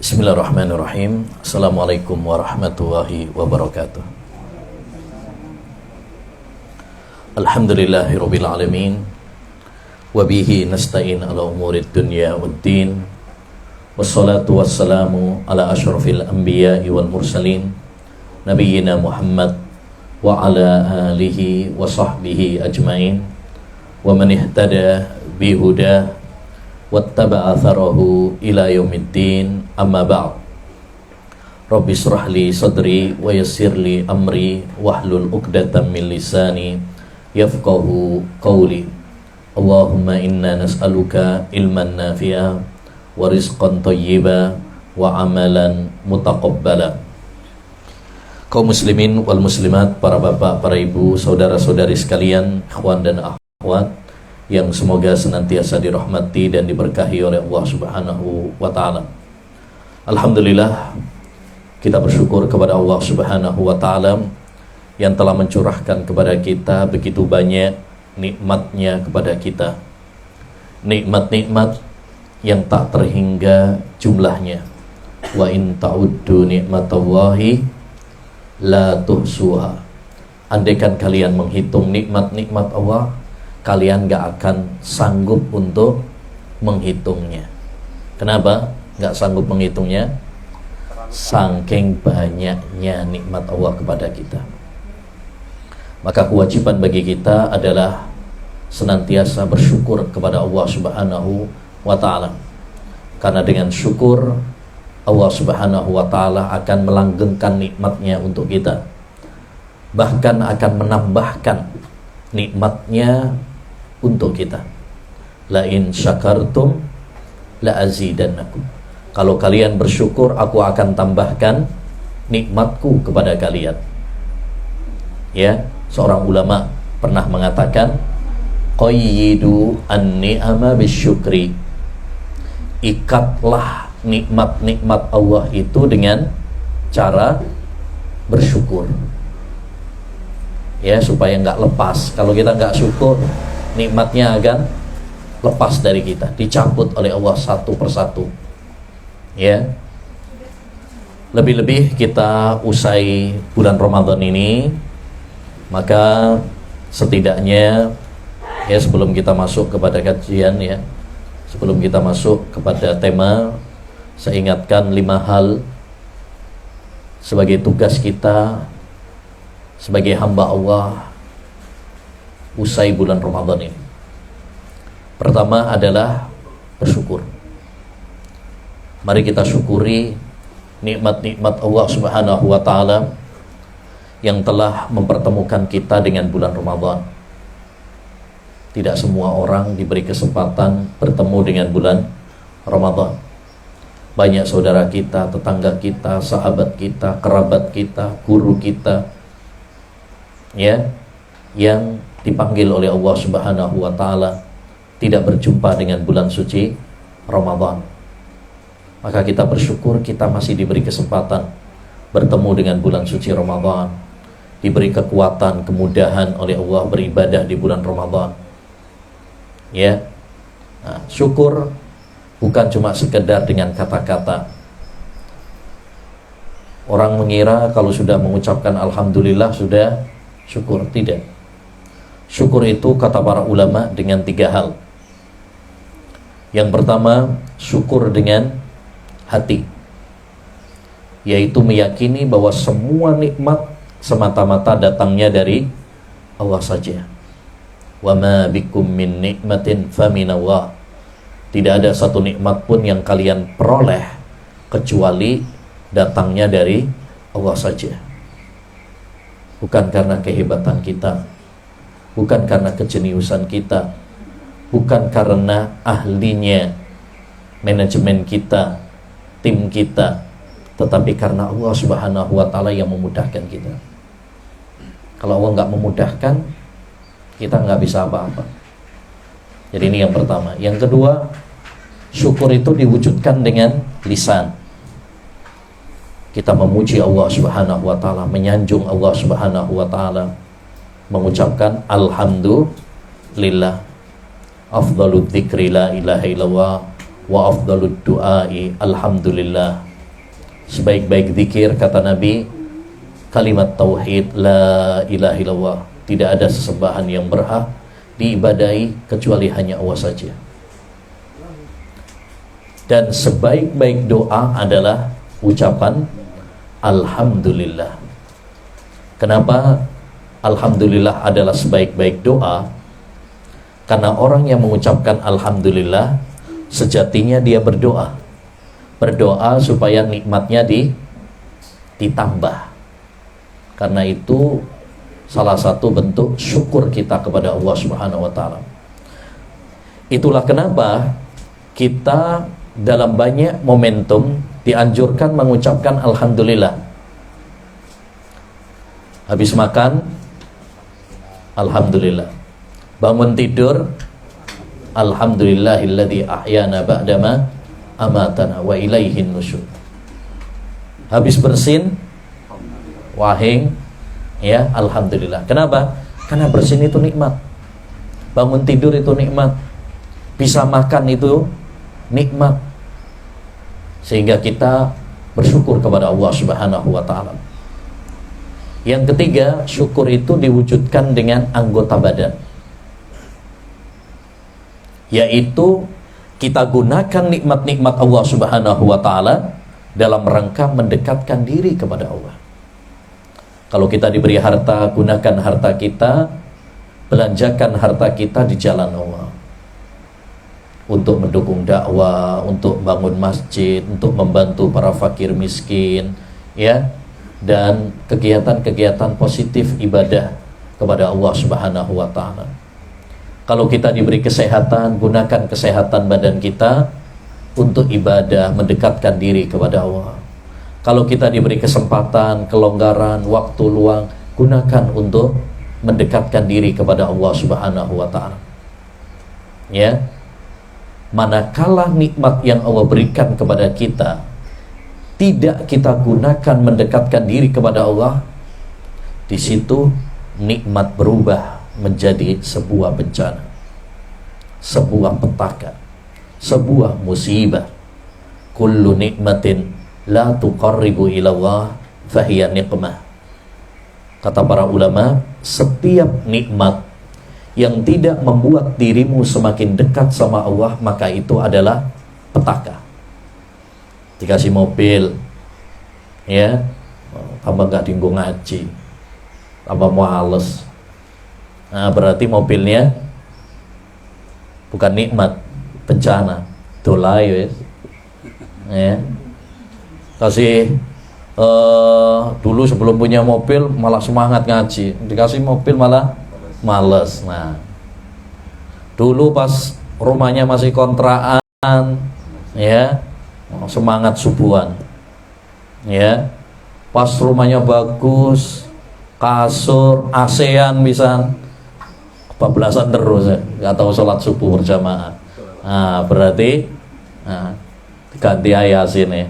Bismillahirrahmanirrahim. Assalamualaikum warahmatullahi wabarakatuh. Alhamdulillahirabbil alamin. Wa bihi nasta'in ala umurid dunya waddin. Wassalatu wassalamu ala asyrafil anbiya'i wal mursalin nabiyyina Muhammad wa ala alihi wa sahbihi ajmain wa man ihtada bihuda wattaba'a atharahu ila yaumiddin, amma ba'd. Rabbi shrah li sadri wa yassir li amri wahlul 'uqdatam min lisani yafqahu qawli. Allahumma inna nas'aluka ilman nafi'a wa rizqan thayyiba wa amalan mutaqabbala. Kaum muslimin wal muslimat, para bapak, para ibu, saudara-saudari sekalian, ikhwan dan akhwat yang semoga senantiasa dirahmati dan diberkahi oleh Allah Subhanahu wa ta'ala. Alhamdulillah, kita bersyukur kepada Allah Subhanahu wa ta'ala yang telah mencurahkan kepada kita begitu banyak nikmatnya kepada kita. Nikmat-nikmat yang tak terhingga jumlahnya. Wa in ta'uddu nikmatallahi la tuhsuha. Andaikan kalian menghitung nikmat-nikmat Allah, kalian gak akan sanggup untuk menghitungnya. Kenapa gak sanggup menghitungnya? Saking banyaknya nikmat Allah kepada kita. Maka kewajiban bagi kita adalah senantiasa bersyukur kepada Allah Subhanahu wa ta'ala. Karena dengan syukur, Allah Subhanahu wa ta'ala akan melanggengkan nikmatnya untuk kita. Bahkan akan menambahkan nikmatnya untuk kita. La in syakartum la azidannakum. Kalau kalian bersyukur, aku akan tambahkan nikmatku kepada kalian. Ya, seorang ulama pernah mengatakan, qayyidu an-ni'ama bisyukri. Ikatlah nikmat-nikmat Allah itu dengan cara bersyukur. Ya, supaya enggak lepas. Kalau kita enggak syukur, nikmatnya akan lepas dari kita, dicabut oleh Allah satu persatu. Ya. Lebih-lebih kita usai bulan Ramadan ini, maka setidaknya ya sebelum kita masuk kepada kajian, ya, sebelum kita masuk kepada tema, saya ingatkan 5 hal sebagai tugas kita sebagai hamba Allah usai bulan Ramadan ini. Pertama adalah bersyukur. Mari kita syukuri nikmat-nikmat Allah Subhanahu wa ta'ala yang telah mempertemukan kita dengan bulan Ramadan. Tidak semua orang diberi kesempatan bertemu dengan bulan Ramadan. Banyak saudara kita, tetangga kita, sahabat kita, kerabat kita, guru kita, ya, yang dipanggil oleh Allah Subhanahu wa ta'ala tidak berjumpa dengan bulan suci Ramadan. Maka kita bersyukur kita masih diberi kesempatan bertemu dengan bulan suci Ramadan, diberi kekuatan, kemudahan oleh Allah beribadah di bulan Ramadan. Ya. Nah, syukur bukan cuma sekedar dengan kata-kata. Orang mengira kalau sudah mengucapkan alhamdulillah sudah syukur. Tidak. Syukur itu kata para ulama dengan 3 hal. Yang pertama, syukur dengan hati, yaitu meyakini bahwa semua nikmat semata-mata datangnya dari Allah saja. Wa ma bikum min nikmatin faminallah. Tidak ada satu nikmat pun yang kalian peroleh kecuali datangnya dari Allah saja. Bukan karena kehebatan kita, bukan karena kejeniusan kita, bukan karena ahlinya manajemen kita, tim kita, tetapi karena Allah Subhanahu wa ta'ala yang memudahkan kita. Kalau Allah nggak memudahkan, kita nggak bisa apa-apa. Jadi ini yang pertama. Yang kedua, syukur itu diwujudkan dengan lisan. Kita memuji Allah Subhanahu wa ta'ala, menyanjung Allah Subhanahu wa ta'ala, mengucapkan alhamdulillah. Afdhalul dzikri la ilaha illallah wa afdhalud du'ai alhamdulillah. Sebaik-baik zikir, kata Nabi, kalimat tauhid, la ilaha illallah, tidak ada sesembahan yang berhak diibadahi kecuali hanya Allah saja. Dan sebaik-baik doa adalah ucapan alhamdulillah. Kenapa alhamdulillah adalah sebaik-baik doa? Karena orang yang mengucapkan alhamdulillah sejatinya dia berdoa supaya nikmatnya ditambah. Karena itu salah satu bentuk syukur kita kepada Allah Subhanahu wa taala. Itulah kenapa kita dalam banyak momentum dianjurkan mengucapkan alhamdulillah. Habis makan alhamdulillah. Bangun tidur alhamdulillahilladzi ahyana ba'dama amatana wa ilaihin nusyur. Habis bersin wahing, ya, alhamdulillah. Kenapa? Karena bersin itu nikmat. Bangun tidur itu nikmat. Bisa makan itu nikmat. Sehingga kita bersyukur kepada Allah Subhanahu wa taala. Yang ketiga, syukur itu diwujudkan dengan anggota badan. Yaitu kita gunakan nikmat-nikmat Allah Subhanahu wa taala dalam rangka mendekatkan diri kepada Allah. Kalau kita diberi harta, gunakan harta kita, belanjakan harta kita di jalan Allah. Untuk mendukung dakwah, untuk bangun masjid, untuk membantu para fakir miskin, ya, dan kegiatan-kegiatan positif ibadah kepada Allah Subhanahu wa taala. Kalau kita diberi kesehatan, gunakan kesehatan badan kita untuk ibadah, mendekatkan diri kepada Allah. Kalau kita diberi kesempatan, kelonggaran, waktu luang, gunakan untuk mendekatkan diri kepada Allah Subhanahu wa taala. Ya. Manakala nikmat yang Allah berikan kepada kita tidak kita gunakan mendekatkan diri kepada Allah, di situ nikmat berubah menjadi sebuah bencana, sebuah petaka, sebuah musibah. Kullu nikmatin la tuqarribu ilallah fahiya niqmah. Kata para ulama, setiap nikmat yang tidak membuat dirimu semakin dekat sama Allah, maka itu adalah petaka. Dikasih mobil, ya, tambah gak tinggal ngaji, tambah males. Nah, berarti mobilnya bukan nikmat, bencana. Dolai, ya. Kasih dulu sebelum punya mobil malah semangat ngaji, dikasih mobil malah males. Nah, dulu pas rumahnya masih kontrakan, ya, semangat subuhan, ya. Pas rumahnya bagus, kasur, ASEAN bisa bablasan terus, ya. Gak tahu sholat subuh berjamaah. Nah, berarti ganti ayasin, ya.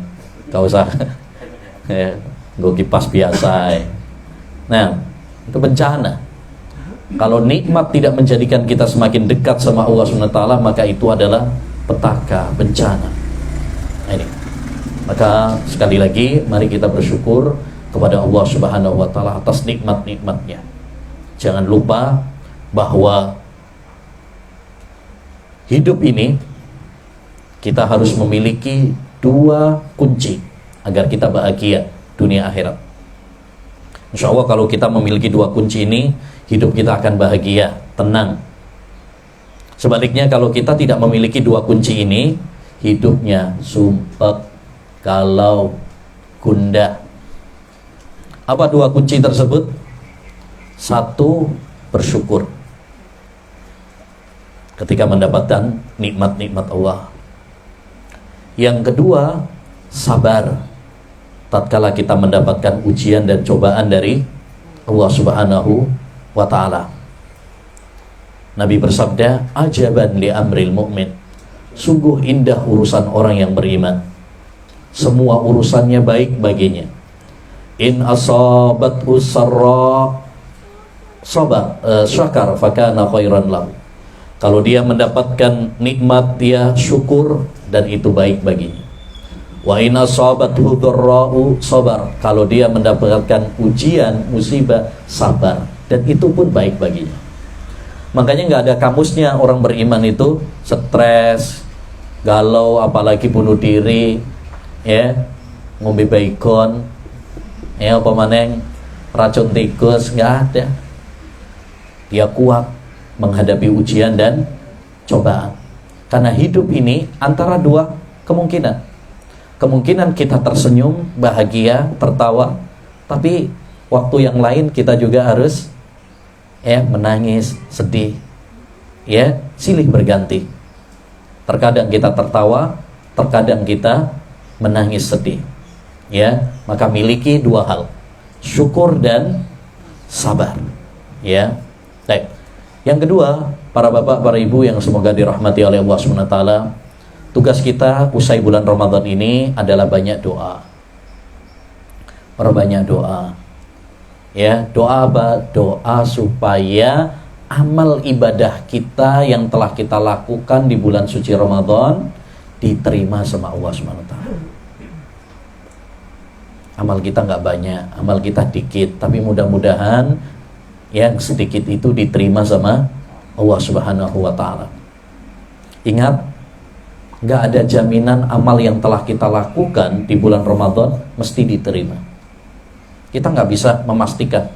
Gak usah ya, gue kipas biasa, ya. Nah, itu bencana. Kalau nikmat tidak menjadikan kita semakin dekat sama Allah SWT, maka itu adalah petaka, bencana. Nah, ini. Maka sekali lagi mari kita bersyukur kepada Allah Subhanahu wa taala atas nikmat-nikmatnya. Jangan lupa bahwa hidup ini kita harus memiliki dua kunci agar kita bahagia dunia akhirat. Insya Allah kalau kita memiliki dua kunci ini, hidup kita akan bahagia, tenang. Sebaliknya kalau kita tidak memiliki dua kunci ini, hidupnya sumpek, galau, gundah. Apa dua kunci tersebut? Satu, bersyukur ketika mendapatkan nikmat-nikmat Allah. Yang kedua, sabar tatkala kita mendapatkan ujian dan cobaan dari Allah Subhanahu wa ta'ala. Nabi bersabda, ajaban li amril mu'min, sungguh indah urusan orang yang beriman, semua urusannya baik baginya. In asabathu sarra syakar fakana khairan lahu. Kalau dia mendapatkan nikmat, dia syukur dan itu baik baginya. Wa in asabathu dharra'u sabar. Kalau dia mendapatkan ujian, musibah, sabar. Dan itu pun baik baginya. Makanya nggak ada kamusnya orang beriman itu stres, galau, apalagi bunuh diri, ya, ngombe baygon, ya, apa maneng, racun tikus, nggak ada. Dia kuat menghadapi ujian dan cobaan. Karena hidup ini antara dua kemungkinan. Kemungkinan kita tersenyum, bahagia, tertawa, tapi waktu yang lain kita juga harus menangis, sedih, silih berganti. Terkadang kita tertawa, terkadang kita menangis sedih. Maka miliki dua hal, syukur dan sabar. Baik. Yang kedua, para bapak, para ibu yang semoga dirahmati oleh Allah SWT, tugas kita usai bulan Ramadan ini adalah banyak doa. Perbanyak doa. Doa apa? Doa supaya amal ibadah kita yang telah kita lakukan di bulan suci Ramadan diterima sama Allah SWT. Amal kita nggak banyak, amal kita dikit, tapi mudah-mudahan yang sedikit itu diterima sama Allah Subhanahu wa Ta'ala. Ingat, nggak ada jaminan amal yang telah kita lakukan di bulan Ramadan mesti diterima. Kita nggak bisa memastikan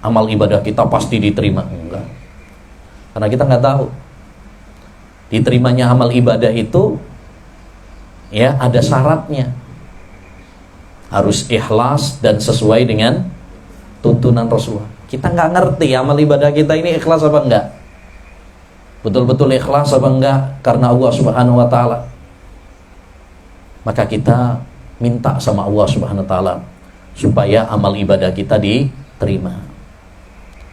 amal ibadah kita pasti diterima, enggak. Karena kita nggak tahu diterimanya amal ibadah itu ada syaratnya. Harus ikhlas dan sesuai dengan tuntunan Rasulullah. Kita nggak ngerti amal ibadah kita ini ikhlas apa enggak, betul-betul ikhlas apa enggak karena Allah Subhanahu wa Ta'ala. Maka kita minta sama Allah Subhanahu wa Ta'ala supaya amal ibadah kita diterima.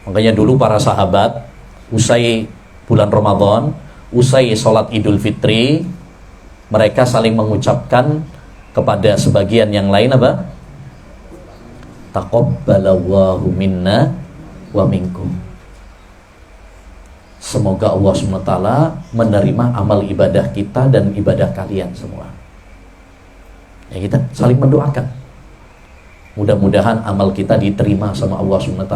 Makanya dulu para sahabat usai bulan Ramadan, usai sholat Idul Fitri, mereka saling mengucapkan kepada sebagian yang lain apa? Taqabbalallahu minna wa minkum. Semoga Allah SWT menerima amal ibadah kita dan ibadah kalian semua. Kita saling mendoakan. Mudah-mudahan amal kita diterima sama Allah SWT.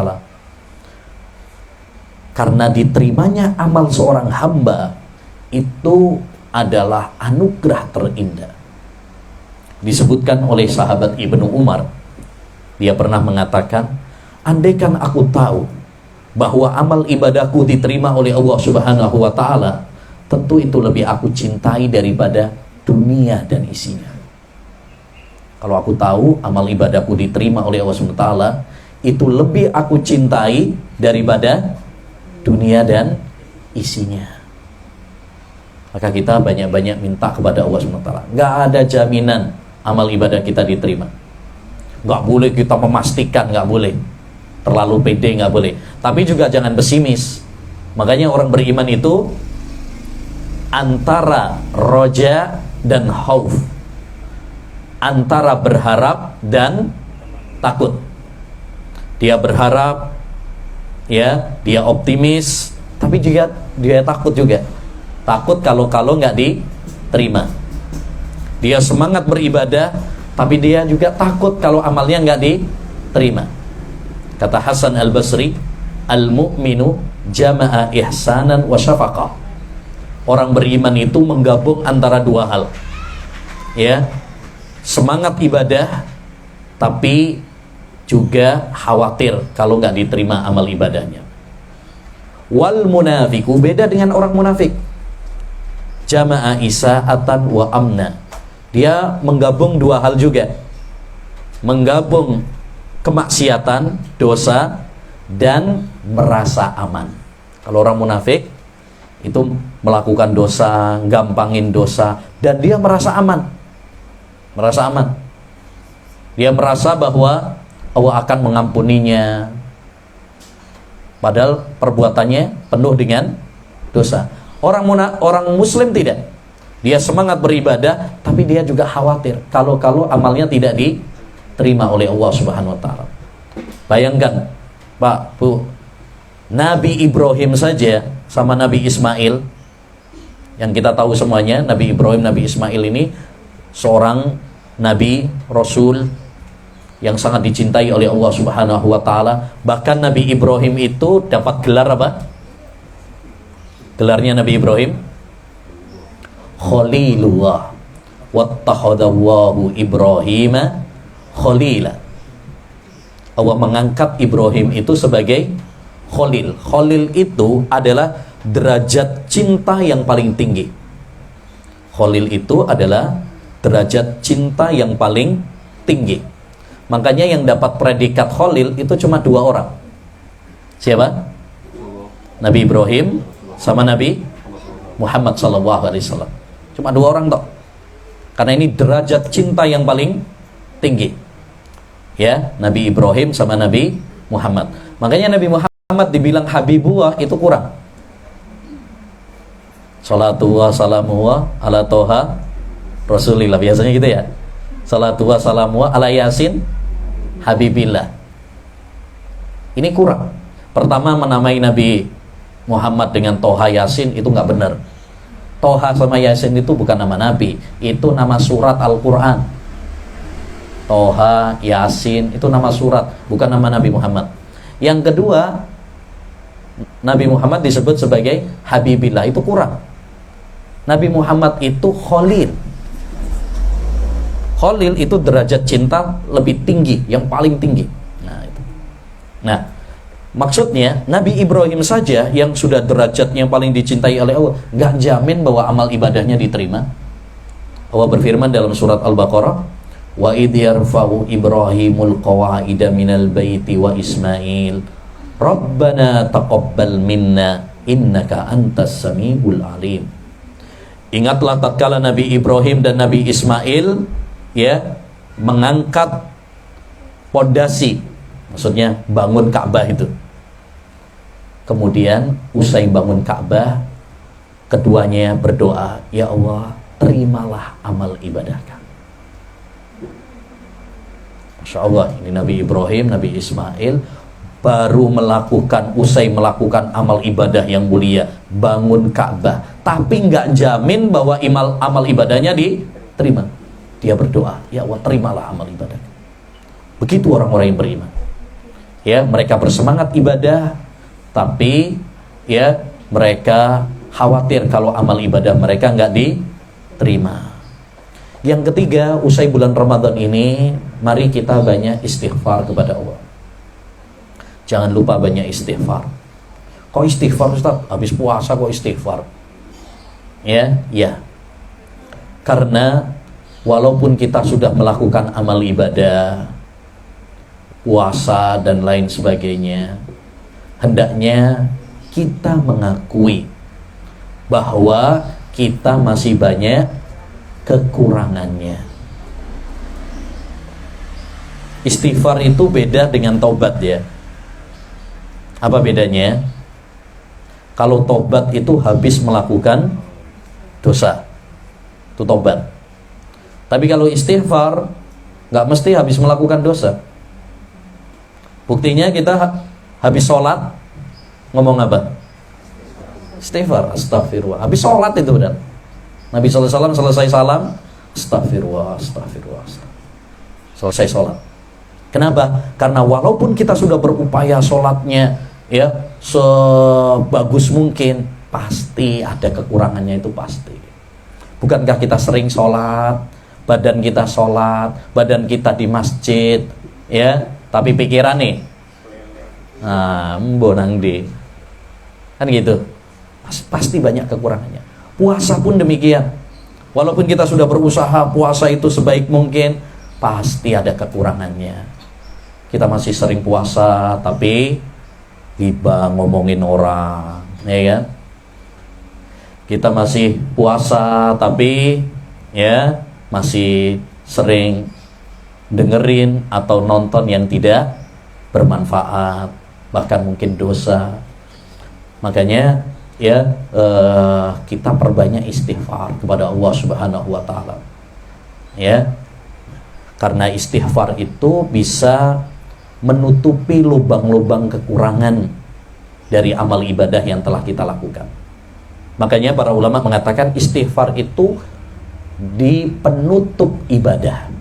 Karena diterimanya amal seorang hamba itu adalah anugerah terindah. Disebutkan oleh sahabat Ibnu Umar, dia pernah mengatakan, andaikan aku tahu bahwa amal ibadahku diterima oleh Allah Subhanahu wa Ta'ala, tentu itu lebih aku cintai daripada dunia dan isinya. Kalau aku tahu amal ibadahku diterima oleh Allah Subhanahu wa Ta'ala, itu lebih aku cintai daripada dunia dan isinya. Maka kita banyak-banyak minta kepada Allah Subhanahu wa Ta'ala. Gak ada jaminan amal ibadah kita diterima. Gak boleh kita memastikan, gak boleh terlalu pede, gak boleh. Tapi juga jangan pesimis. Makanya orang beriman itu antara roja dan khauf, antara berharap dan takut. Dia berharap, dia optimis, tapi juga dia takut juga. Takut kalau nggak diterima. Dia semangat beribadah, tapi dia juga takut kalau amalnya nggak diterima. Kata Hasan Al-Basri, al-mu'minu jama'a ihsanan wa syafaqah. Orang beriman itu menggabung antara dua hal. Semangat ibadah, tapi juga khawatir kalau nggak diterima amal ibadahnya. Wal munafiku, beda dengan orang munafik. Jama'a isa'atan wa amna. Dia menggabung dua hal juga. Menggabung kemaksiatan, dosa, dan merasa aman. Kalau orang munafik itu melakukan dosa, gampangin dosa, dan dia merasa aman. Merasa aman. Dia merasa bahwa Allah akan mengampuninya, padahal perbuatannya penuh dengan dosa. Orang muslim tidak. Dia semangat beribadah, tapi dia juga khawatir kalau amalnya tidak diterima oleh Allah Subhanahu wa Ta'ala. Bayangkan, Pak, Bu, Nabi Ibrahim saja sama Nabi Ismail, yang kita tahu semuanya, Nabi Ibrahim, Nabi Ismail ini seorang nabi, rasul yang sangat dicintai oleh Allah Subhanahu wa taala. Bahkan Nabi Ibrahim itu dapat gelar apa? Gelarnya Nabi Ibrahim Khalilullah. Wattakhadallahu Ibrahima Khalila. Allah mengangkat Ibrahim itu sebagai Khalil. Khalil itu adalah derajat cinta yang paling tinggi. Khalil itu adalah derajat cinta yang paling tinggi. Makanya yang dapat predikat Khalil itu cuma 2 orang. Siapa? Nabi Ibrahim sama Nabi Muhammad SAW. Cuma 2 orang toh. Karena ini derajat cinta yang paling tinggi. Ya, Nabi Ibrahim sama Nabi Muhammad. Makanya Nabi Muhammad dibilang Habibullah itu kurang. Salatu wa salamu wa ala toha Rasulillah. Biasanya gitu ya. Salatu wa salamu wa ala Yasin Habibillah. Ini kurang. Pertama, menamai Nabi Muhammad dengan Toha Yasin itu nggak benar. Toha sama Yasin itu bukan nama Nabi, itu nama surat Al-Quran. Toha, Yasin itu nama surat, bukan nama Nabi Muhammad. Yang kedua, Nabi Muhammad disebut sebagai Habibillah, itu kurang. Nabi Muhammad itu Khalil. Khalil itu derajat cinta lebih tinggi, yang paling tinggi. Nah, itu. Nah, maksudnya Nabi Ibrahim saja yang sudah derajatnya yang paling dicintai oleh Allah, nggak jamin bahwa amal ibadahnya diterima. Allah berfirman dalam surat Al-Baqarah, wa idh yarfa'u Ibrahimul qawa'ida minal baiti wa Ismail Rabbana taqabbal minna innaka antas samiul alim. Ingatlah tatkala Nabi Ibrahim dan Nabi Ismail ya mengangkat pondasi, maksudnya bangun Ka'bah itu. Kemudian usai bangun Ka'bah, keduanya berdoa, ya Allah, terimalah amal ibadah kami. Masya Allah, ini Nabi Ibrahim, Nabi Ismail baru melakukan, usai melakukan amal ibadah yang mulia, bangun Ka'bah, tapi nggak jamin bahwa amal ibadahnya diterima. Dia berdoa, ya Allah, terimalah amal ibadah. Begitu orang-orang yang beriman. Ya, mereka bersemangat ibadah, tapi ya mereka khawatir kalau amal ibadah mereka nggak diterima. Yang ketiga, usai bulan Ramadan ini, mari kita banyak istighfar kepada Allah. Jangan lupa banyak istighfar. Kok istighfar Ustaz? Habis puasa kok istighfar? Ya. Karena walaupun kita sudah melakukan amal ibadah, puasa dan lain sebagainya, hendaknya kita mengakui bahwa kita masih banyak kekurangannya. Istighfar itu beda dengan taubat ya. Apa bedanya? Kalau taubat itu habis melakukan dosa, itu taubat. Tapi kalau istighfar nggak mesti habis melakukan dosa. Buktinya kita habis sholat ngomong apa? Istighfar, astagfirullah. Habis sholat itu benar. Nabi SAW selesai salam, astagfirullah. Selesai sholat. Kenapa? Karena walaupun kita sudah berupaya sholatnya ya sebagus mungkin, pasti ada kekurangannya, itu pasti. Bukankah kita sering sholat, badan kita sholat, badan kita di masjid ya, tapi pikiran nih mbonang di kan gitu, pasti banyak kekurangannya. Puasa pun demikian. Walaupun kita sudah berusaha puasa itu sebaik mungkin, pasti ada kekurangannya. Kita masih sering puasa tapi ghibah, ngomongin orang, ya kan? Kita masih puasa tapi ya masih sering dengerin atau nonton yang tidak bermanfaat, bahkan mungkin dosa. Makanya ya kita perbanyak istighfar kepada Allah Subhanahu wa taala. Ya. Karena istighfar itu bisa menutupi lubang-lubang kekurangan dari amal ibadah yang telah kita lakukan. Makanya para ulama mengatakan istighfar itu di penutup ibadah.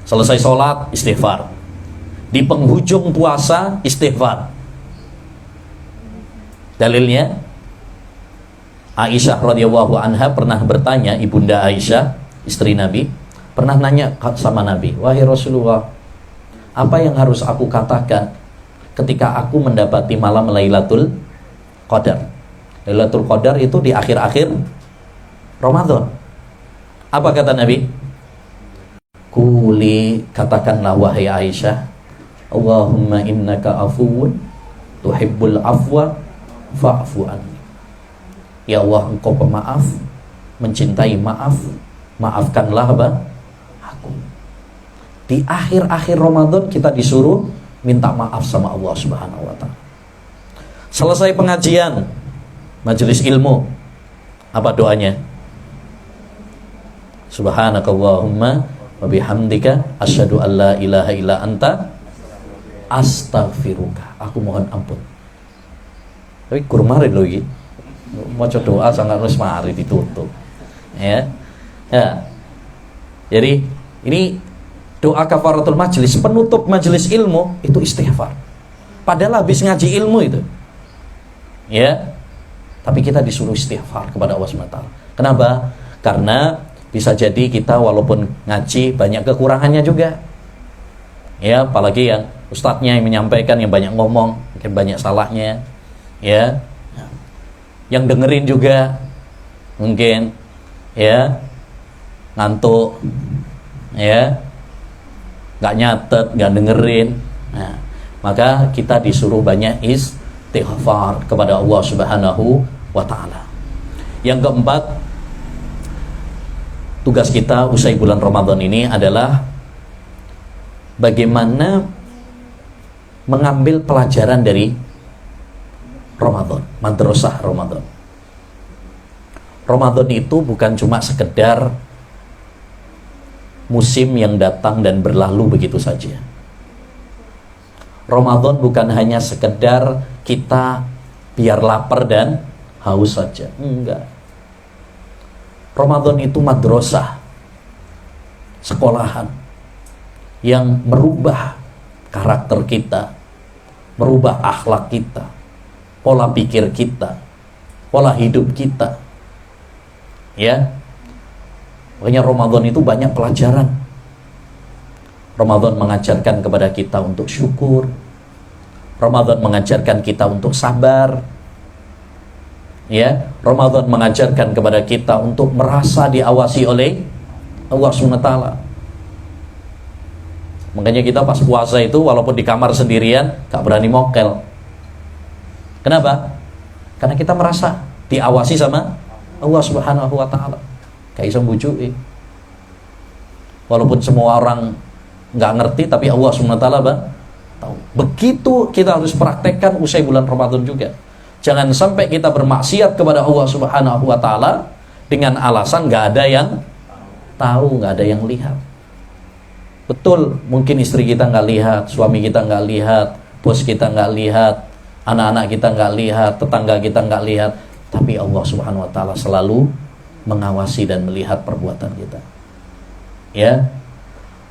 Selesai sholat, istighfar. Di penghujung puasa, istighfar. Dalilnya, Aisyah radhiyallahu anha pernah bertanya, ibunda Aisyah, istri Nabi, pernah nanya sama Nabi, wahai Rasulullah, apa yang harus aku katakan ketika aku mendapati malam Lailatul Qadar? Lailatul Qadar itu di akhir-akhir Ramadan. Apa kata Nabi? Kuli, katakanlah wahai Aisyah, Allahumma innaka afuwun tuhibbul afwa fa'fu anni. Ya Allah, engkau pemaaf, mencintai maaf, maafkanlah aku. Di akhir-akhir Ramadan kita disuruh minta maaf sama Allah Subhanahu wa taala. Selesai pengajian, majelis ilmu, apa doanya? Subhanakallahumma wa bihamdika asyhadu an la ilaha illa anta astaghfiruka. Aku mohon ampun. Tapi kurmarin loh iki. Maca doa sangat wis mari ditutup. Ya. Ya. Jadi ini doa kafaratul majlis, penutup majelis ilmu itu istighfar. Padahal habis ngaji ilmu itu. Ya. Tapi kita disuruh istighfar kepada Allah SWT. Kenapa? Karena bisa jadi kita walaupun ngaji banyak kekurangannya juga. Ya, apalagi yang ustadznya yang menyampaikan yang banyak ngomong, mungkin banyak salahnya. Ya. Yang dengerin juga mungkin ya ngantuk, ya nggak nyatet, nggak dengerin. Nah, maka kita disuruh banyak istighfar kepada Allah Subhanahu wa ta'ala. Yang keempat, tugas kita usai bulan Ramadan ini adalah bagaimana mengambil pelajaran dari Ramadan, madrasah Ramadan. Ramadan itu bukan cuma sekedar musim yang datang dan berlalu begitu saja. Ramadan bukan hanya sekedar kita biar lapar dan haus saja. Enggak. Ramadan itu madrasah, sekolahan yang merubah karakter kita, merubah akhlak kita, pola pikir kita, pola hidup kita. Ya. Makanya Ramadan itu banyak pelajaran. Ramadan mengajarkan kepada kita untuk syukur. Ramadan mengajarkan kita untuk sabar. Ya, Ramadan mengajarkan kepada kita untuk merasa diawasi oleh Allah SWT. Makanya kita pas puasa itu walaupun di kamar sendirian gak berani mokel. Kenapa? Karena kita merasa diawasi sama Allah Subhanahu wa ta'ala. Kayak iso mbujui. Walaupun semua orang nggak ngerti, tapi Allah Subhanahu wa ta'ala tahu. Begitu kita harus praktekkan usai bulan Ramadan juga. Jangan sampai kita bermaksiat kepada Allah Subhanahu wa ta'ala dengan alasan nggak ada yang tahu, nggak ada yang lihat. Betul, mungkin istri kita nggak lihat, suami kita nggak lihat, bos kita nggak lihat, anak-anak kita nggak lihat, tetangga kita nggak lihat, tapi Allah Subhanahu wa ta'ala selalu mengawasi dan melihat perbuatan kita. Ya.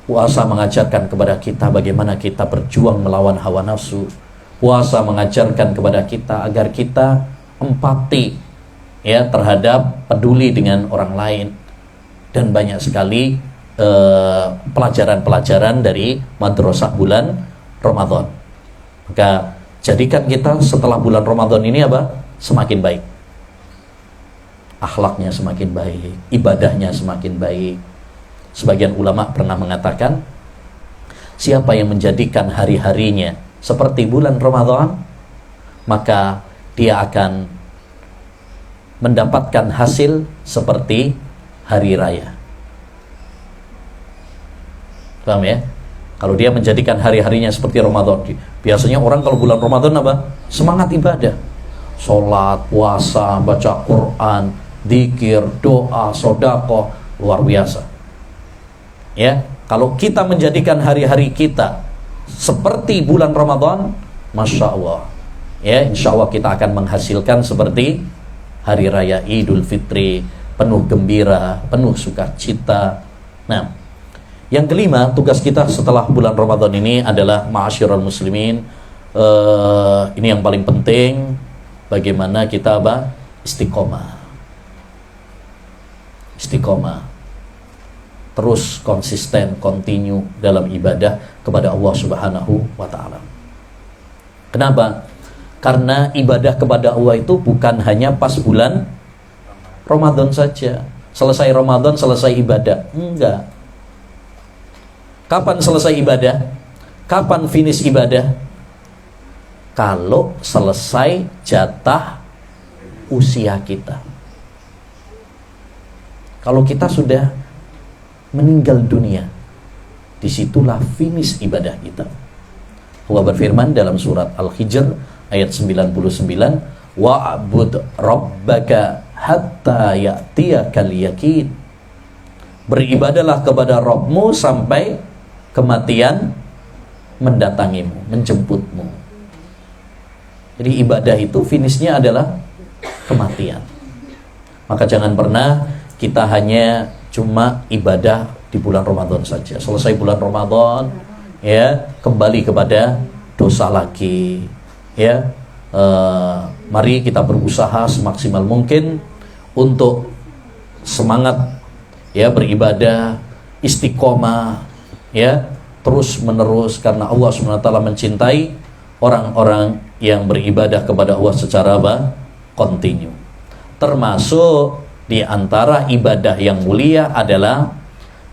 Puasa mengajarkan kepada kita bagaimana kita berjuang melawan hawa nafsu. Puasa mengajarkan kepada kita agar kita empati ya terhadap peduli dengan orang lain. Dan banyak sekali pelajaran-pelajaran dari madrasah bulan Ramadan. Maka jadikan kita setelah bulan Ramadan ini apa? Semakin baik. Akhlaknya semakin baik, ibadahnya semakin baik. Sebagian ulama pernah mengatakan, siapa yang menjadikan hari-harinya seperti bulan Ramadan, maka dia akan mendapatkan hasil seperti hari raya. Paham ya? Kalau dia menjadikan hari-harinya seperti Ramadan, biasanya orang kalau bulan Ramadan apa? Semangat ibadah, sholat, puasa, baca Quran, dzikir, doa, sedekah, luar biasa. Ya, kalau kita menjadikan hari-hari kita seperti bulan Ramadan, Masya Allah, ya, insya Allah kita akan menghasilkan seperti hari raya Idul Fitri, penuh gembira, penuh sukacita. Nah, Yang kelima, tugas kita setelah bulan Ramadan ini adalah ma'asyiral muslimin, ini yang paling penting, bagaimana kita istiqomah. Istiqomah. Terus konsisten, continue dalam ibadah kepada Allah Subhanahu wa taala. Kenapa? Karena ibadah kepada Allah itu bukan hanya pas bulan Ramadan saja. Selesai Ramadan, selesai ibadah. Enggak. Kapan selesai ibadah? Kapan finish ibadah? Kalau selesai jatah usia kita. Kalau kita sudah meninggal dunia, disitulah finish ibadah kita. Allah berfirman dalam surat Al-Hijr ayat 99, wa'bud rabbaka hatta ya'tiyakal yaqin. Beribadalah kepada Rabbmu sampai kematian mendatangimu, menjemputmu. Jadi ibadah itu finishnya adalah kematian. Maka jangan pernah kita hanya cuma ibadah di bulan Ramadan saja. Selesai bulan Ramadan, ya, kembali kepada dosa lagi. Ya, mari kita berusaha semaksimal mungkin untuk semangat, ya, beribadah, istiqomah, ya, terus menerus, karena Allah SWT mencintai orang-orang yang beribadah kepada Allah secara kontinu. Termasuk di antara ibadah yang mulia adalah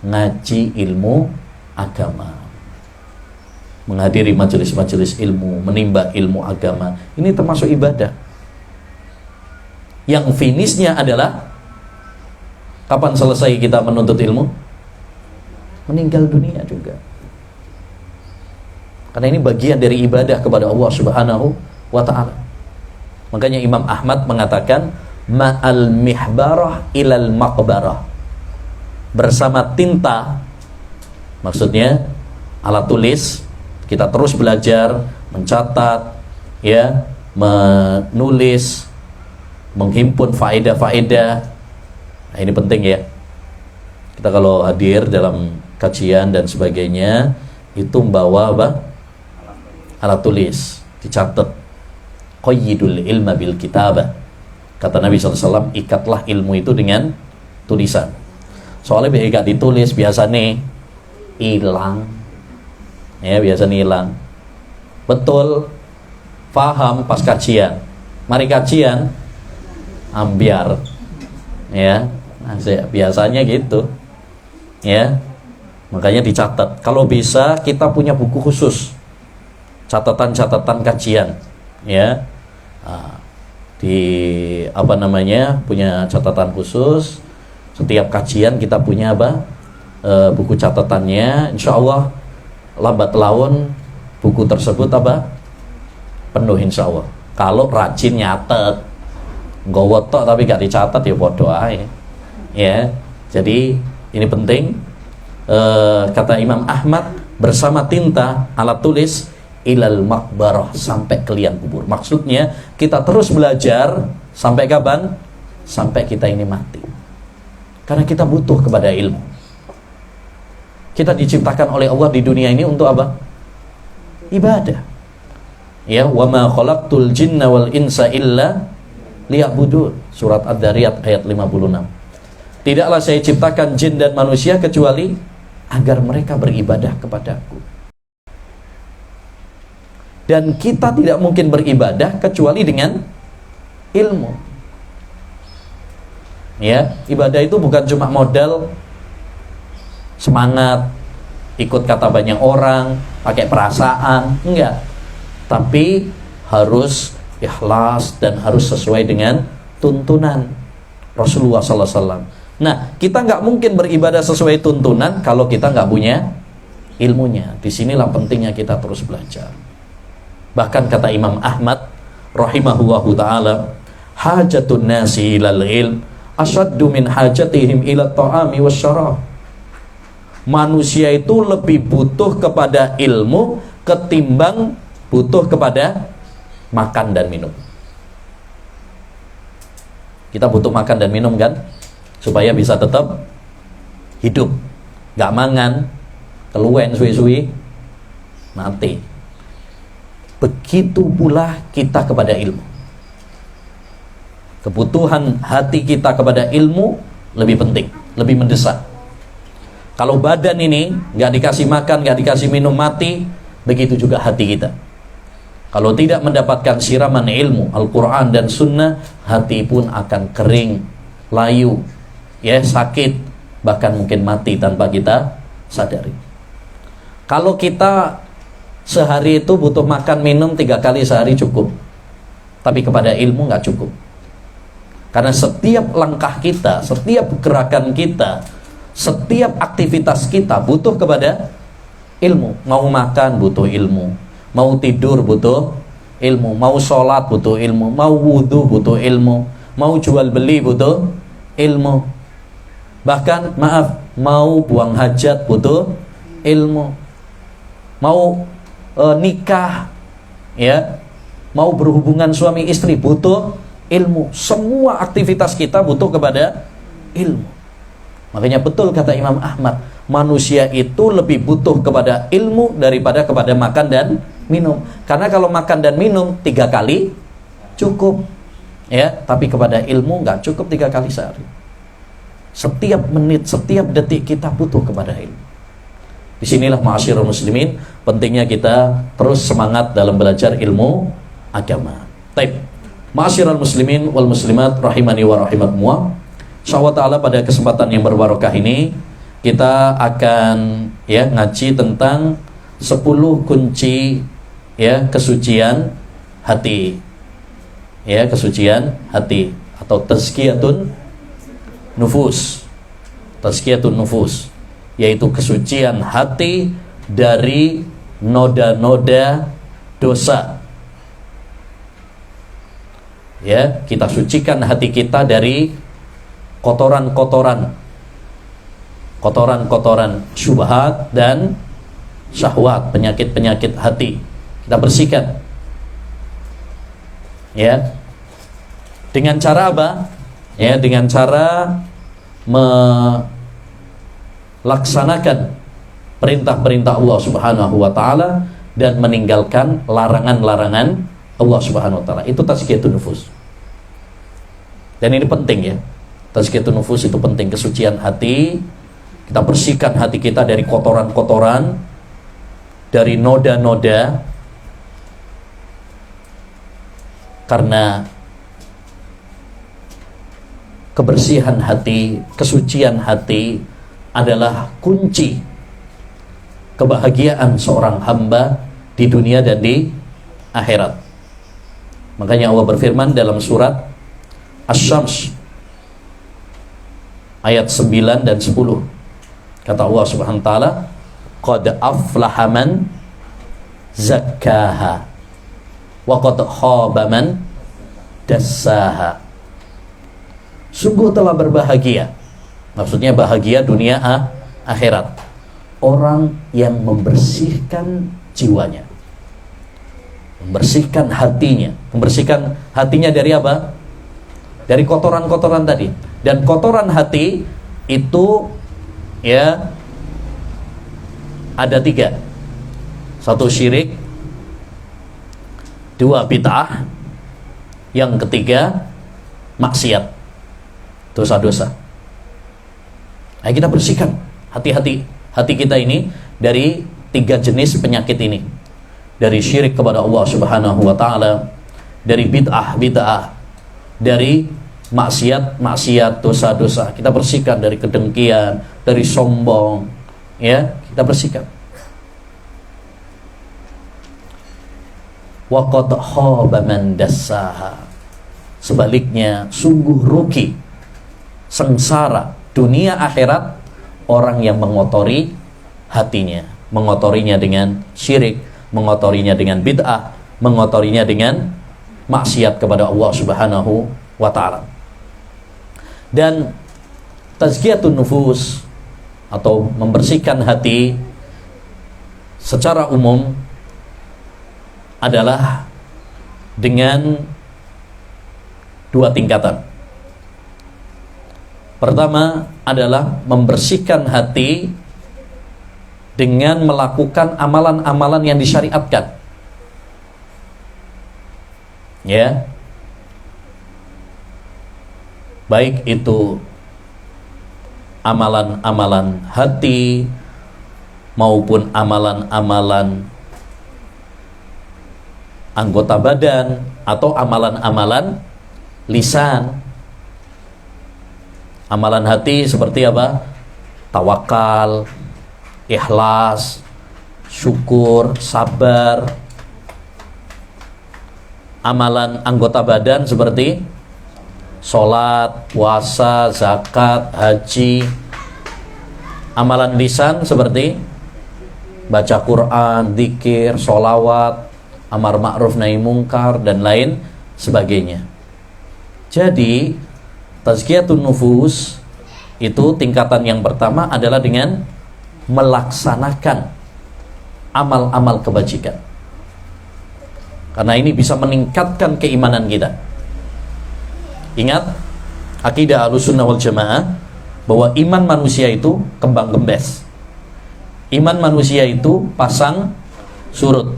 ngaji ilmu agama, menghadiri majelis-majelis ilmu, menimba ilmu agama. Ini termasuk ibadah. Yang finishnya adalah kapan selesai kita menuntut ilmu? Meninggal dunia juga. Karena ini bagian dari ibadah kepada Allah Subhanahu wa ta'ala. Makanya Imam Ahmad mengatakan, ma'al mihbarah ilal maqbarah. Bersama tinta, maksudnya alat tulis, kita terus belajar, mencatat, ya, menulis, menghimpun faedah-faedah. Nah, ini penting ya. Kita kalau hadir dalam kajian dan sebagainya, itu membawa alat tulis, dicatat. Qayyidul ilma bil kitabah. Kata Nabi SAW, ikatlah ilmu itu dengan tulisan. Soalnya bila ikat ditulis, biasanya hilang. Ya, biasanya hilang. Betul, faham pas kajian. Mari kajian, ambiar. Ya, biasanya gitu. Ya, makanya dicatat. Kalau bisa, kita punya buku khusus. Catatan-catatan kajian. Ya, punya catatan khusus. Setiap kajian kita punya buku catatannya. Insya Allah lambat laun buku tersebut penuh insya Allah. Kalau rajin nyatet, nggawa tok tapi gak dicatat, ya bodoh aja. Ya, jadi ini penting. Kata Imam Ahmad, bersama tinta, alat tulis, ilal maqbarah, sampai ke liang kubur. Maksudnya kita terus belajar sampai kapan? Sampai kita ini mati. Karena kita butuh kepada ilmu. Kita diciptakan oleh Allah di dunia ini untuk apa? Ibadah. Ya, wa ma khalaqtul jinna wal insa illa liya'budun. Surat Ad-Dariyat ayat 56. Tidaklah saya ciptakan jin dan manusia kecuali agar mereka beribadah kepadaku. Dan kita tidak mungkin beribadah kecuali dengan ilmu. Ya, ibadah itu bukan cuma modal semangat, ikut kata banyak orang, pakai perasaan, enggak. Tapi harus ikhlas dan harus sesuai dengan tuntunan Rasulullah SAW. Nah, kita nggak mungkin beribadah sesuai tuntunan kalau kita nggak punya ilmunya. Disinilah pentingnya kita terus belajar. Bahkan kata Imam Ahmad rahimahullahu ta'ala, hajatun nasi ilal ilm asyaddu min hajatihim ila ta'ami wasyarab. Manusia itu lebih butuh kepada ilmu ketimbang butuh kepada makan dan minum. Kita butuh makan dan minum kan, supaya bisa tetap hidup. Gak mangan, keluwen suwi-suwi mati. Begitu pula kita kepada ilmu. Kebutuhan hati kita kepada ilmu lebih penting, lebih mendesak. Kalau badan ini nggak dikasih makan, nggak dikasih minum, mati. Begitu juga hati kita. Kalau tidak mendapatkan siraman ilmu Al-Quran dan Sunnah, hati pun akan kering, layu, ya, sakit, bahkan mungkin mati tanpa kita sadari. Kalau kita sehari itu butuh makan minum 3 kali sehari cukup, tapi kepada ilmu nggak cukup. Karena setiap langkah kita, setiap gerakan kita, setiap aktivitas kita butuh kepada ilmu. Mau makan butuh ilmu, mau tidur butuh ilmu, mau sholat butuh ilmu, mau wudhu butuh ilmu, mau jual beli butuh ilmu. Bahkan mau buang hajat butuh ilmu, mau nikah, ya, mau berhubungan suami istri butuh ilmu. Semua aktivitas kita butuh kepada ilmu. Makanya betul kata Imam Ahmad, manusia itu lebih butuh kepada ilmu daripada kepada makan dan minum. Karena kalau makan dan minum 3 kali cukup, ya, tapi kepada ilmu nggak cukup 3 kali sehari. Setiap menit, setiap detik kita butuh kepada ilmu. Disinilah ma'asyiral muslimin, pentingnya kita terus semangat dalam belajar ilmu agama. Baik, ma'asyiral muslimin wal muslimat rahimani wa rahimakumullah. Insyaallah taala pada kesempatan yang berbarokah ini kita akan, ya, ngaji tentang 10 kunci, ya, kesucian hati. Ya, kesucian hati atau tazkiyatun nufus. Tazkiyatun nufus, yaitu kesucian hati dari noda-noda dosa. Ya, kita sucikan hati kita dari kotoran-kotoran syubhat dan syahwat, penyakit-penyakit hati. Kita bersihkan. Ya. Dengan cara apa? Ya, dengan cara melaksanakan perintah-perintah Allah Subhanahu wa taala dan meninggalkan larangan-larangan Allah Subhanahu wa taala. Itu tazkiyatun nufus. Dan ini penting, ya. Tazkiyatun nufus itu penting, kesucian hati. Kita bersihkan hati kita dari kotoran-kotoran, dari noda-noda. Karena kebersihan hati, kesucian hati adalah kunci kebahagiaan seorang hamba di dunia dan di akhirat. Makanya Allah berfirman dalam surat Asy-Syams ayat 9 dan 10. Kata Allah Subhanahu wa taala, qad aflaha man zakkaha wa qad khaba man dassaha. Sungguh telah berbahagia. Maksudnya bahagia dunia akhirat. Orang yang membersihkan jiwanya, membersihkan hatinya. Membersihkan hatinya dari apa? Dari kotoran-kotoran tadi. Dan kotoran hati itu, ya, ada 3. 1 syirik, 2 bid'ah, yang ketiga maksiat, dosa-dosa. Nah, kita bersihkan hati-hati hati kita ini dari 3 jenis penyakit ini. Dari syirik kepada Allah Subhanahu wa taala, dari bid'ah, dari maksiat, dosa-dosa. Kita bersihkan dari kedengkian, dari sombong, ya, kita bersihkan. Wa qad khaba man dassaha. Sebaliknya, sungguh rugi, sengsara dunia akhirat orang yang mengotori hatinya, mengotorinya dengan syirik, mengotorinya dengan bid'ah, mengotorinya dengan maksiat kepada Allah Subhanahu wa taala. Dan tazkiyatun nufus atau membersihkan hati secara umum adalah dengan 2 tingkatan. Pertama adalah membersihkan hati dengan melakukan amalan-amalan yang disyariatkan. Ya. Baik itu amalan-amalan hati maupun amalan-amalan anggota badan atau amalan-amalan lisan. Amalan hati seperti apa? Tawakal, ikhlas, syukur, sabar. Amalan anggota badan seperti sholat, puasa, zakat, haji. Amalan lisan seperti baca Quran, dzikir, sholawat, amar ma'ruf nahi mungkar, dan lain sebagainya. Jadi tazkiyatun nufus itu tingkatan yang pertama adalah dengan melaksanakan amal-amal kebajikan, karena ini bisa meningkatkan keimanan kita. Ingat, akidah Ahlussunnah wal Jamaah bahwa iman manusia itu kembang kembes. Iman manusia itu pasang surut,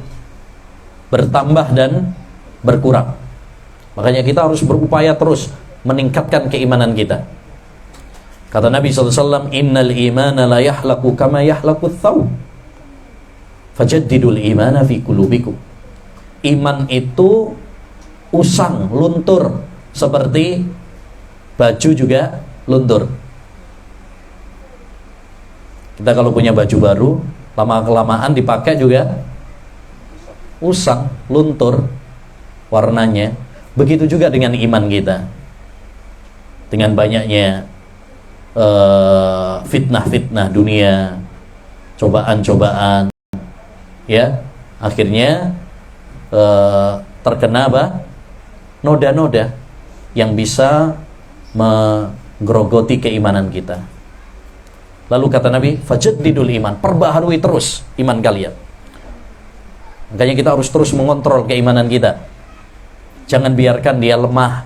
bertambah dan berkurang. Makanya kita harus berupaya terus meningkatkan keimanan kita. Kata Nabi SAW, innal imana la yahlaku kama yahlaku thawb fajaddidul imana fi qulubikum. Iman itu usang, luntur, seperti baju juga luntur. Kita kalau punya baju baru, lama-kelamaan dipakai juga usang, luntur warnanya. Begitu juga dengan iman kita. Dengan banyaknya fitnah-fitnah dunia, cobaan-cobaan, ya, akhirnya terkena apa? Noda-noda yang bisa menggerogoti keimanan kita. Lalu kata Nabi, fajaddidul iman, perbaharui terus iman kalian. Makanya kita harus terus mengontrol keimanan kita. Jangan biarkan dia lemah.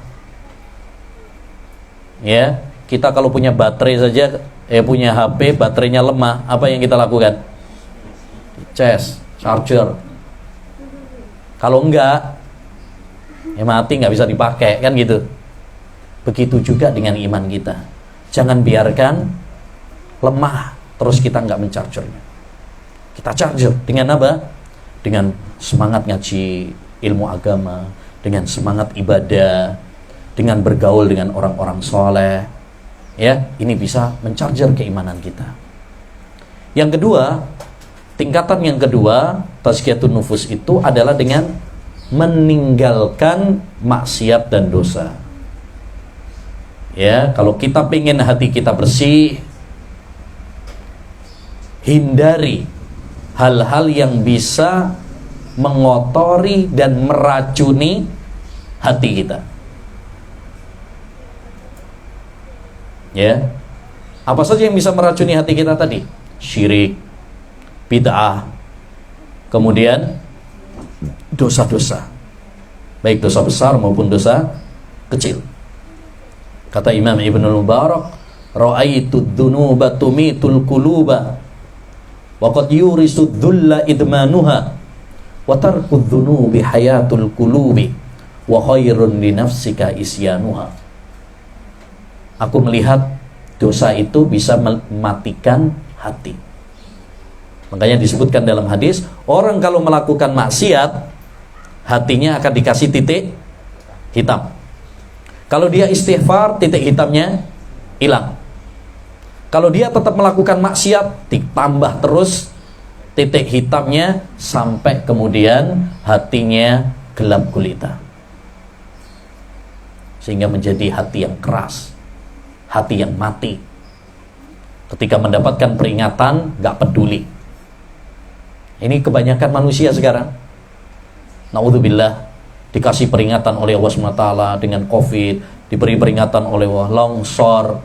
Ya, kita kalau punya baterai saja, punya HP baterainya lemah, apa yang kita lakukan? Charger. Kalau enggak, ya mati, nggak bisa dipakai, kan gitu. Begitu juga dengan iman kita. Jangan biarkan lemah terus kita nggak mencargernya. Kita charger dengan apa? Dengan semangat ngaji ilmu agama, dengan semangat ibadah, dengan bergaul dengan orang-orang soleh. Ya, ini bisa mencarger keimanan kita. Yang kedua, tingkatan yang kedua tazkiyatun nufus itu adalah dengan meninggalkan maksiat dan dosa. Ya, kalau kita pengen hati kita bersih, hindari hal-hal yang bisa mengotori dan meracuni hati kita. Ya, apa saja yang bisa meracuni hati kita tadi? Syirik, bid'ah, kemudian dosa-dosa, baik dosa besar maupun dosa kecil. Kata Imam Ibnul Mubarak, ra'aitu dzunuba tumitul quluba wa qad yurisu dhulla idmanuha wa tarku dzunubi hayatul qulubi wa khairun li nafsika isyanuha. Aku melihat dosa itu bisa mematikan hati. Makanya disebutkan dalam hadis, orang kalau melakukan maksiat, hatinya akan dikasih titik hitam. Kalau dia istighfar, titik hitamnya hilang. Kalau dia tetap melakukan maksiat, ditambah terus titik hitamnya sampai kemudian hatinya gelap gulita, sehingga menjadi hati yang keras, hati yang mati. Ketika mendapatkan peringatan, gak peduli. Ini kebanyakan manusia sekarang. Na'udzubillah, dikasih peringatan oleh Allah SWT dengan COVID, diberi peringatan oleh Allah longsor,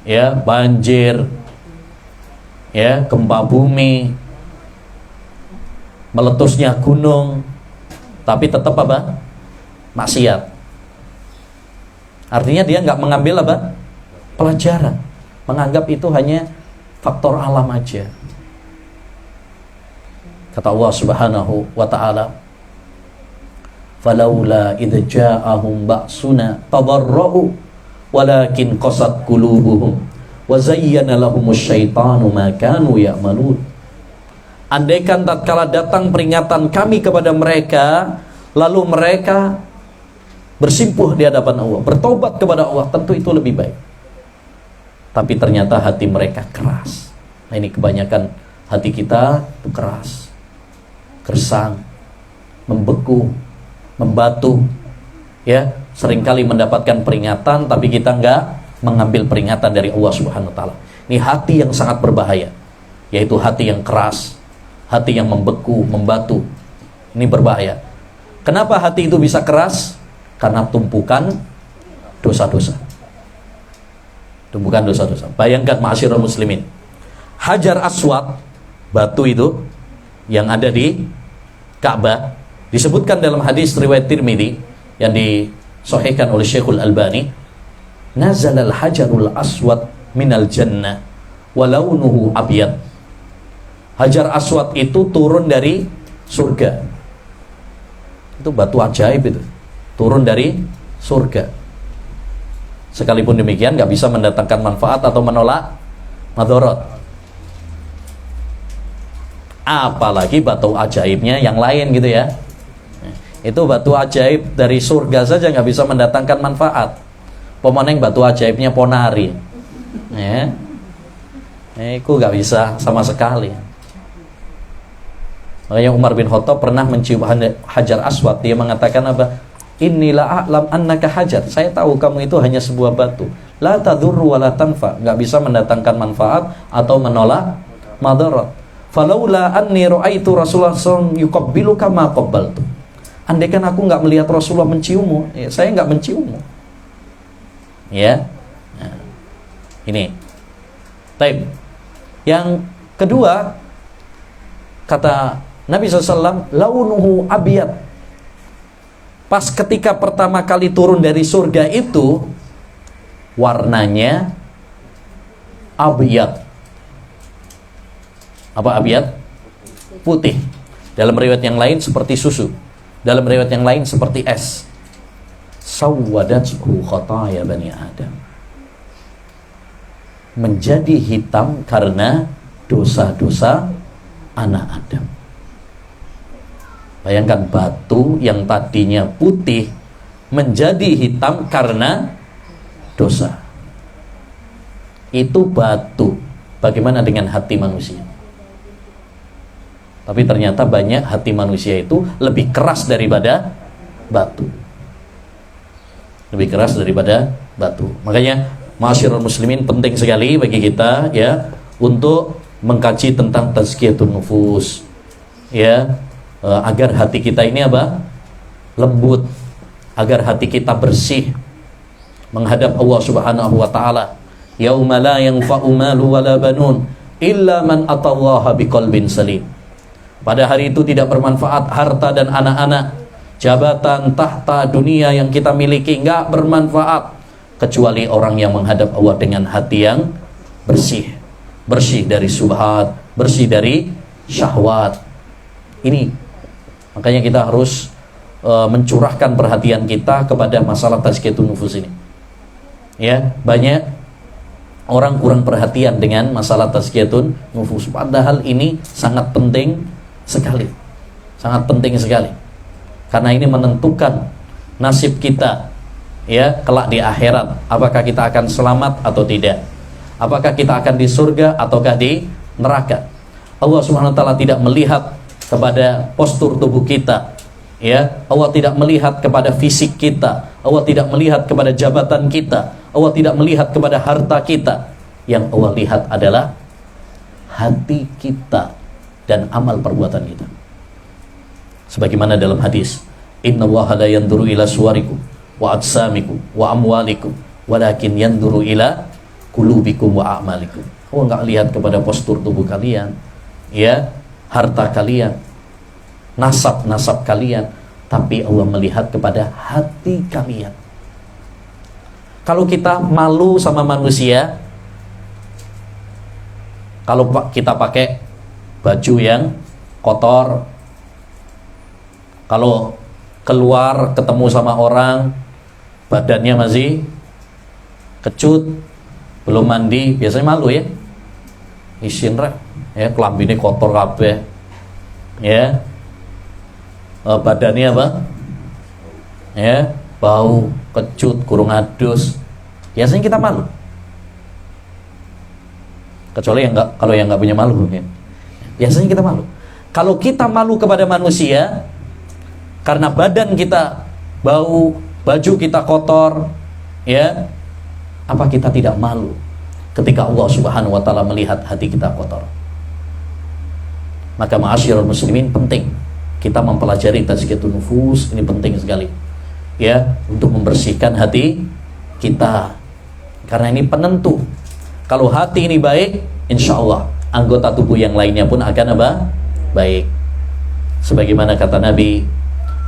ya, banjir, ya, gempa bumi, meletusnya gunung, tapi tetap apa? Maksiat. Artinya dia nggak mengambil apa? Pelajaran, menganggap itu hanya faktor alam aja. Kata Allah Subhanahu wa taala, "Falaula idza ja'ahum ba'suna tadarra'u walakin qasat qulubuhum wa zayyana lahumus syaitanu ma kanu ya'malun." Andaikan tatkala datang peringatan kami kepada mereka, lalu mereka bersimpuh di hadapan Allah, bertobat kepada Allah, tentu itu lebih baik. Tapi ternyata hati mereka keras. Nah, ini kebanyakan hati kita itu keras, gersang, membeku, membatu, ya, seringkali mendapatkan peringatan tapi kita enggak mengambil peringatan dari Allah Subhanahu wa taala. Ini hati yang sangat berbahaya, yaitu hati yang keras, hati yang membeku, membatu. Ini berbahaya. Kenapa hati itu bisa keras? Karena tumpukan dosa-dosa. Tumpukan dosa-dosa. Bayangkan ma'asyiral muslimin, Hajar Aswad, batu itu yang ada di Ka'bah, disebutkan dalam hadis riwayat Tirmidzi yang disahihkan oleh Syekhul Albani, nazalal hajarul aswad minal jannah wa launuhu abyad. Hajar Aswad itu turun dari surga. Itu batu ajaib itu. Turun dari surga. Sekalipun demikian gak bisa mendatangkan manfaat atau menolak madharat. Apalagi batu ajaibnya yang lain gitu ya. Itu batu ajaib dari surga saja gak bisa mendatangkan manfaat. Pemenang batu ajaibnya Ponari, ya, itu gak bisa sama sekali. Makanya Umar bin Khattab pernah mencium Hajar Aswad. Dia mengatakan apa? Inilah a'lam annaka hajar. Saya tahu kamu itu hanya sebuah batu. La tadurru wa la tanfa. Gak bisa mendatangkan manfaat atau menolak madarat. Falaula anni ra'aitu Rasulullah SAW yuqabbiluka ma qabbaltu. Andaikan aku gak melihat Rasulullah menciummu, ya, saya gak menciummu. Ya. Nah, ini. Baik. Yang kedua, kata Nabi SAW, launuhu abiyad. Pas ketika pertama kali turun dari surga itu, warnanya abiyad. Apa abiyad? Putih. Dalam riwayat yang lain seperti susu. Dalam riwayat yang lain seperti es. Sawwadathu khataya bani Adam. Menjadi hitam karena dosa-dosa anak Adam. Bayangkan batu yang tadinya putih menjadi hitam karena dosa. Itu batu. Bagaimana dengan hati manusia? Tapi ternyata banyak hati manusia itu lebih keras daripada batu. Lebih keras daripada batu. Makanya ma'asyiral muslimin, penting sekali bagi kita ya untuk mengkaji tentang tazkiyatun nufus, ya, agar hati kita ini apa? Lembut, agar hati kita bersih menghadap Allah Subhanahu wa taala. Yauma la yanfa'u malu wala banun illa man atallaha biqalbin salim. Pada hari itu tidak bermanfaat harta dan anak-anak, jabatan, tahta, dunia yang kita miliki, enggak bermanfaat kecuali orang yang menghadap Allah dengan hati yang bersih. Bersih dari subhat, bersih dari syahwat. Ini makanya kita harus mencurahkan perhatian kita kepada masalah tazkiyatun nufus ini. Ya, banyak orang kurang perhatian dengan masalah tazkiyatun nufus, padahal ini sangat penting sekali. Sangat penting sekali. Karena ini menentukan nasib kita, ya, kelak di akhirat. Apakah kita akan selamat atau tidak? Apakah kita akan di surga ataukah di neraka? Allah Subhanahu wa taala tidak melihat kepada postur tubuh kita, ya. Allah tidak melihat kepada fisik kita. Allah tidak melihat kepada jabatan kita. Allah tidak melihat kepada harta kita. Yang Allah lihat adalah hati kita dan amal perbuatan kita. Sebagaimana dalam hadis, innallaha la yanzuru ila suwarikum wa ajsamikum wa amwalikum walakin yanzuru ila qulubikum wa a'malikum. Allah enggak lihat kepada postur tubuh kalian, ya, harta kalian, nasab kalian, tapi Allah melihat kepada hati kalian. Kalau kita malu sama manusia, kalau kita pakai baju yang kotor. Kalau keluar ketemu sama orang, badannya masih kecut, belum mandi, biasanya malu ya. Isin rek, ya kelambine kotor kabeh. Ya. Badannya apa? Ya, bau, kecut, kurung adus. Biasanya kita malu. Kecuali kalau yang nggak punya malu ya. Biasanya kita malu. Kalau kita malu kepada manusia karena badan kita bau, baju kita kotor, ya, apa kita tidak malu ketika Allah Subhanahu wa taala melihat hati kita kotor? Maka ma'asyiral muslimin, penting kita mempelajari tazkiyatun nufus, ini penting sekali. Ya, untuk membersihkan hati kita. Karena ini penentu. Kalau hati ini baik, insya Allah anggota tubuh yang lainnya pun akan apa? Baik. Sebagaimana kata Nabi,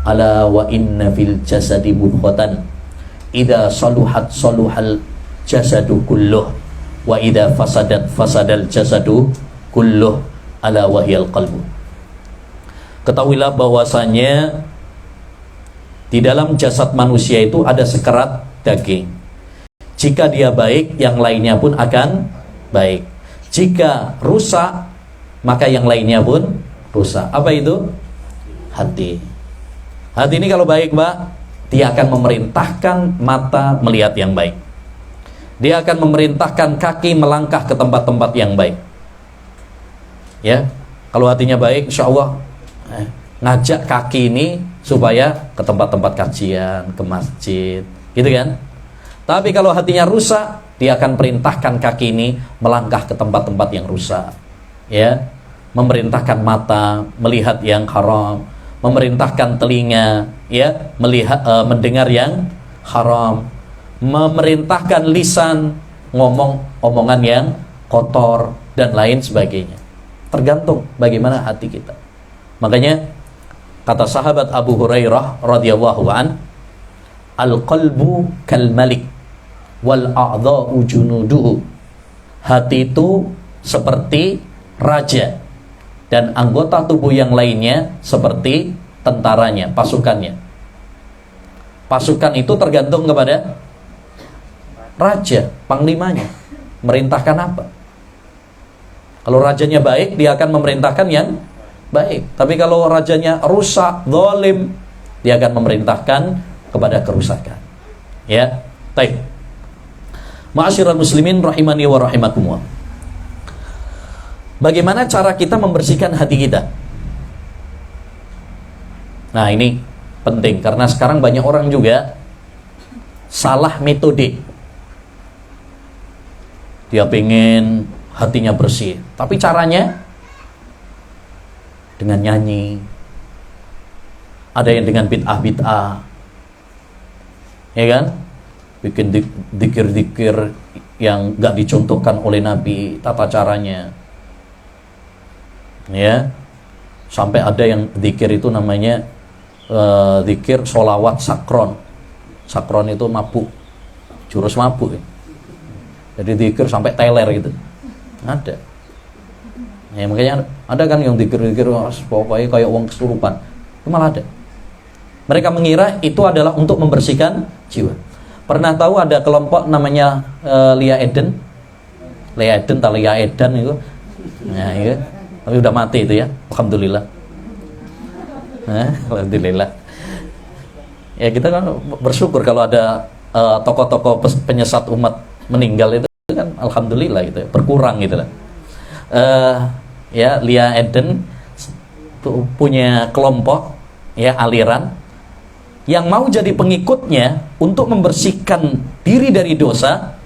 ala wa inna fil jasadi mudghatan idza saluhat saluhal jasadu kulluh wa idza fasadat fasadal jasadu kulluh ala wahyal qalbu. Ketahuilah bahwasanya di dalam jasad manusia itu ada sekerat daging. Jika dia baik, yang lainnya pun akan baik. Jika rusak, maka yang lainnya pun rusak. Apa itu? Hati. Hati ini kalau baik, Mbak, dia akan memerintahkan mata melihat yang baik. Dia akan memerintahkan kaki melangkah ke tempat-tempat yang baik. Ya, kalau hatinya baik, insya Allah ngajak kaki ini supaya ke tempat-tempat kajian, ke masjid, gitu kan? Tapi kalau hatinya rusak, dia akan perintahkan kaki ini melangkah ke tempat-tempat yang rusak, ya, memerintahkan mata melihat yang haram, memerintahkan telinga, ya, melihat mendengar yang haram, memerintahkan lisan ngomong omongan yang kotor dan lain sebagainya. Tergantung bagaimana hati kita. Makanya kata sahabat Abu Hurairah radhiyallahu an, al-qalbu kal malik wal a'dha'u junuduhu. Hati itu seperti raja dan anggota tubuh yang lainnya seperti tentaranya, pasukannya. Pasukan itu tergantung kepada raja, panglimanya, merintahkan apa. Kalau rajanya baik, dia akan memerintahkan yang baik. Tapi kalau rajanya rusak, zalim, dia akan memerintahkan kepada kerusakan. Ya, baik. Ma'asyiral muslimin rahimani wa rahimakumullah. Bagaimana cara kita membersihkan hati kita? Nah, ini penting karena sekarang banyak orang juga salah metode. Dia pengen hatinya bersih, tapi caranya dengan nyanyi. Ada yang dengan bid'ah-bid'ah, ya kan? Bikin dikir-dikir yang gak dicontohkan oleh Nabi tata caranya, ya. Sampai ada yang dikir itu namanya dikir sholawat sakron. Sakron itu mabuk, jurus mabuk ya. Jadi dikir sampai teler gitu. Ada. Ya, makanya ada kan yang dikir-dikir pokoknya kayak wong kesurupan. Itu malah ada. Mereka mengira itu adalah untuk membersihkan jiwa. Pernah tahu ada kelompok namanya Lia Eden? Lia Eden atau Lia Edan itu. Nah, itu. Tapi udah mati itu ya. Alhamdulillah. Alhamdulillah. Ya, kita kan bersyukur kalau ada tokoh-tokoh penyesat umat meninggal itu kan alhamdulillah gitu ya. Berkurang gitu lah. Ya, Lia Eden punya kelompok, ya, aliran yang mau jadi pengikutnya untuk membersihkan diri dari dosa,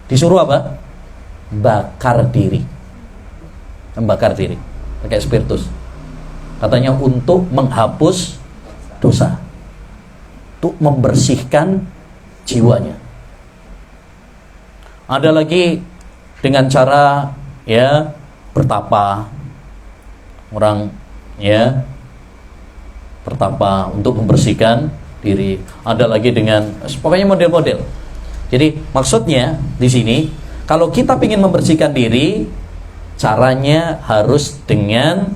disuruh apa? Bakar diri. Membakar diri pakai spiritus. Katanya untuk menghapus dosa, untuk membersihkan jiwanya. Ada lagi dengan cara, ya, bertapa. Orang, ya, bertapa untuk membersihkan diri. Ada lagi dengan pokoknya model-model. Jadi maksudnya di sini kalau kita ingin membersihkan diri, caranya harus dengan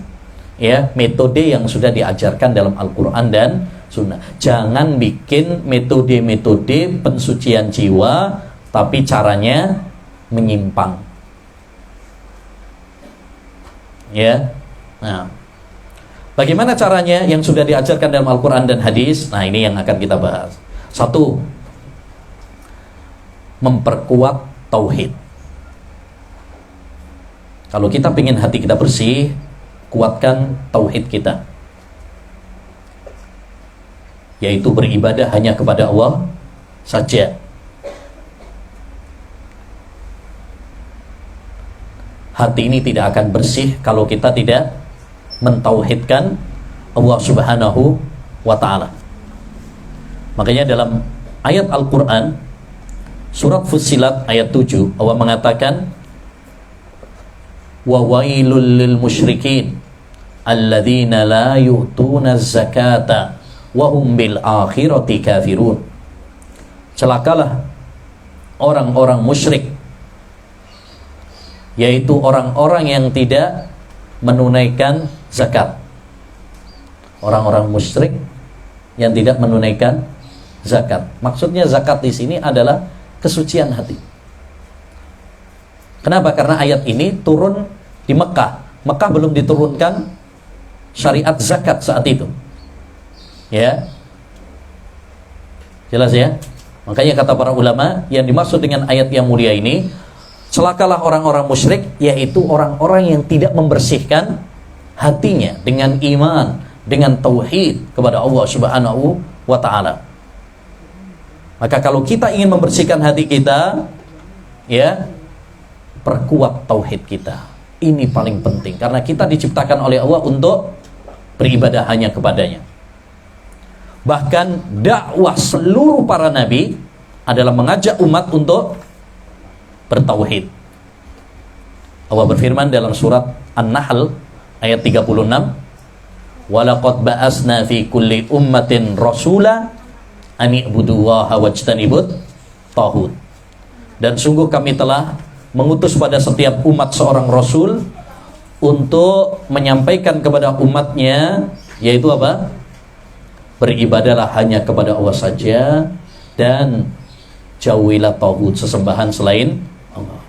ya metode yang sudah diajarkan dalam Al-Quran dan Sunnah. Jangan bikin metode-metode pensucian jiwa tapi caranya menyimpang, ya. Nah, bagaimana caranya yang sudah diajarkan dalam Al-Quran dan hadis? Nah, ini yang akan kita bahas. Satu, memperkuat tauhid. Kalau kita ingin hati kita bersih, kuatkan tauhid kita, yaitu beribadah hanya kepada Allah saja. Hati ini tidak akan bersih kalau kita tidak mentauhidkan Allah Subhanahu wa ta'ala. Makanya dalam ayat Al-Quran surat Fussilat ayat 7, Allah mengatakan, wa wailul lil musyrikin alladzina la yu'tuna zakata wa hum bil akhirati kafirun. Celakalah orang-orang musyrik, yaitu orang-orang yang tidak menunaikan zakat. Orang-orang musyrik yang tidak menunaikan zakat. Maksudnya zakat di sini adalah kesucian hati. Kenapa? Karena ayat ini turun di Mekah. Mekah belum diturunkan syariat zakat saat itu. Ya. Jelas ya? Makanya kata para ulama, yang dimaksud dengan ayat yang mulia ini, celakalah orang-orang musyrik, yaitu orang-orang yang tidak membersihkan hatinya dengan iman, dengan tauhid kepada Allah Subhanahu wa ta'ala. Maka kalau kita ingin membersihkan hati kita, ya, perkuat tauhid kita. Ini paling penting, karena kita diciptakan oleh Allah untuk beribadah hanya kepadanya. Bahkan dakwah seluruh para nabi adalah mengajak umat untuk bertauhid. Allah berfirman dalam surat An-Nahl ayat 36, walaqad ba'asna fi kulli ummatin rasula an i'budullaha wajtanibut taghut. Dan sungguh kami telah mengutus pada setiap umat seorang rasul untuk menyampaikan kepada umatnya, yaitu apa? Beribadahlah hanya kepada Allah saja dan jauhilah taghut, sesembahan selain Allah.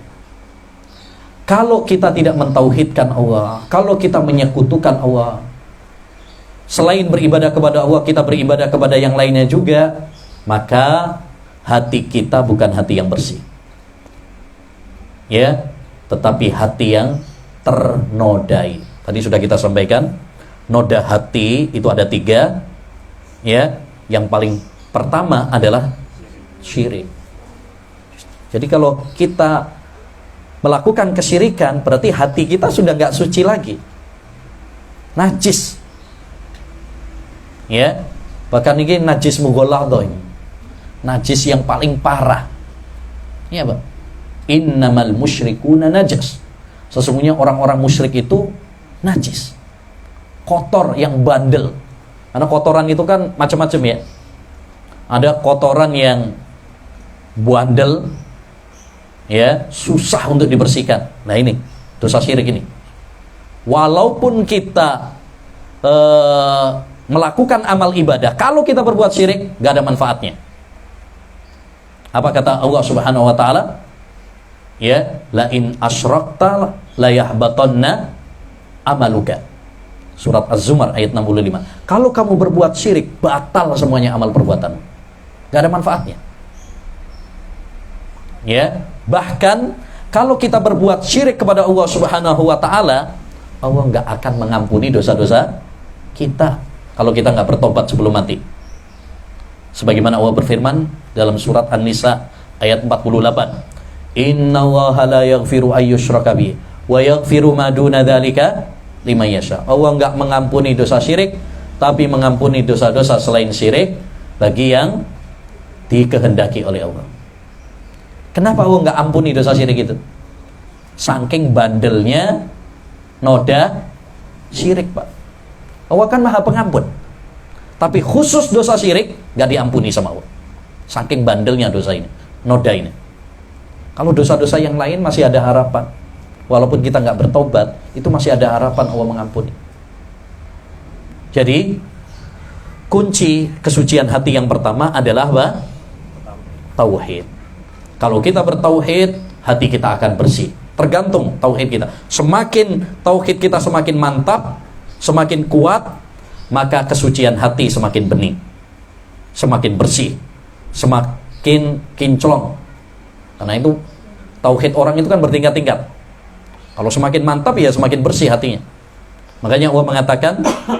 Kalau kita tidak mentauhidkan Allah, kalau kita menyekutukan Allah, selain beribadah kepada Allah, kita beribadah kepada yang lainnya juga, maka hati kita bukan hati yang bersih, ya, tetapi hati yang ternodai. Tadi sudah kita sampaikan, noda hati itu ada 3, ya. Yang paling pertama adalah syirik. Jadi kalau kita melakukan kesyirikan, berarti hati kita sudah nggak suci lagi, najis, ya. Bahkan ini najis mughalladhah, najis yang paling parah, ya Bang. Innamal musyrikuna najas. Sesungguhnya orang-orang musyrik itu najis, kotor yang bandel. Karena kotoran itu kan macam-macam, ya. Ada kotoran yang bandel, ya, susah untuk dibersihkan. Nah, ini dosa syirik ini. Walaupun kita melakukan amal ibadah, kalau kita berbuat syirik, gak ada manfaatnya. Apa kata Allah Subhanahu wa ta'ala? Ya, la in asyrakta la yahbatanna amaluka. Surat Az-Zumar ayat 65. Kalau kamu berbuat syirik, batal semuanya amal perbuatan. Gak ada manfaatnya. Ya, bahkan kalau kita berbuat syirik kepada Allah Subhanahu wa ta'ala, Allah gak akan mengampuni dosa-dosa kita kalau kita gak bertobat sebelum mati. Sebagaimana Allah berfirman dalam surat An-Nisa ayat 48, innallaha la yaghfiru ayyushraka bihi wa yaghfiru ma duna dzalika liman yasha. Allah enggak mengampuni dosa syirik, tapi mengampuni dosa-dosa selain syirik bagi yang dikehendaki oleh Allah. Kenapa Allah enggak ampuni dosa syirik itu? Saking bandelnya noda syirik, Pak. Allah kan Maha Pengampun, tapi khusus dosa syirik enggak diampuni sama Allah. Saking bandelnya dosa ini, noda ini. Kalau dosa-dosa yang lain masih ada harapan. Walaupun kita nggak bertobat, itu masih ada harapan Allah mengampuni. Jadi kunci kesucian hati yang pertama adalah apa? Tauhid. Kalau kita bertauhid, hati kita akan bersih. Tergantung tauhid kita. Semakin tauhid kita semakin mantap, semakin kuat, maka kesucian hati semakin bening, semakin bersih, semakin kinclong. Karena itu tauhid orang itu kan bertingkat-tingkat. Kalau semakin mantap ya semakin bersih hatinya. Makanya Allah mengatakan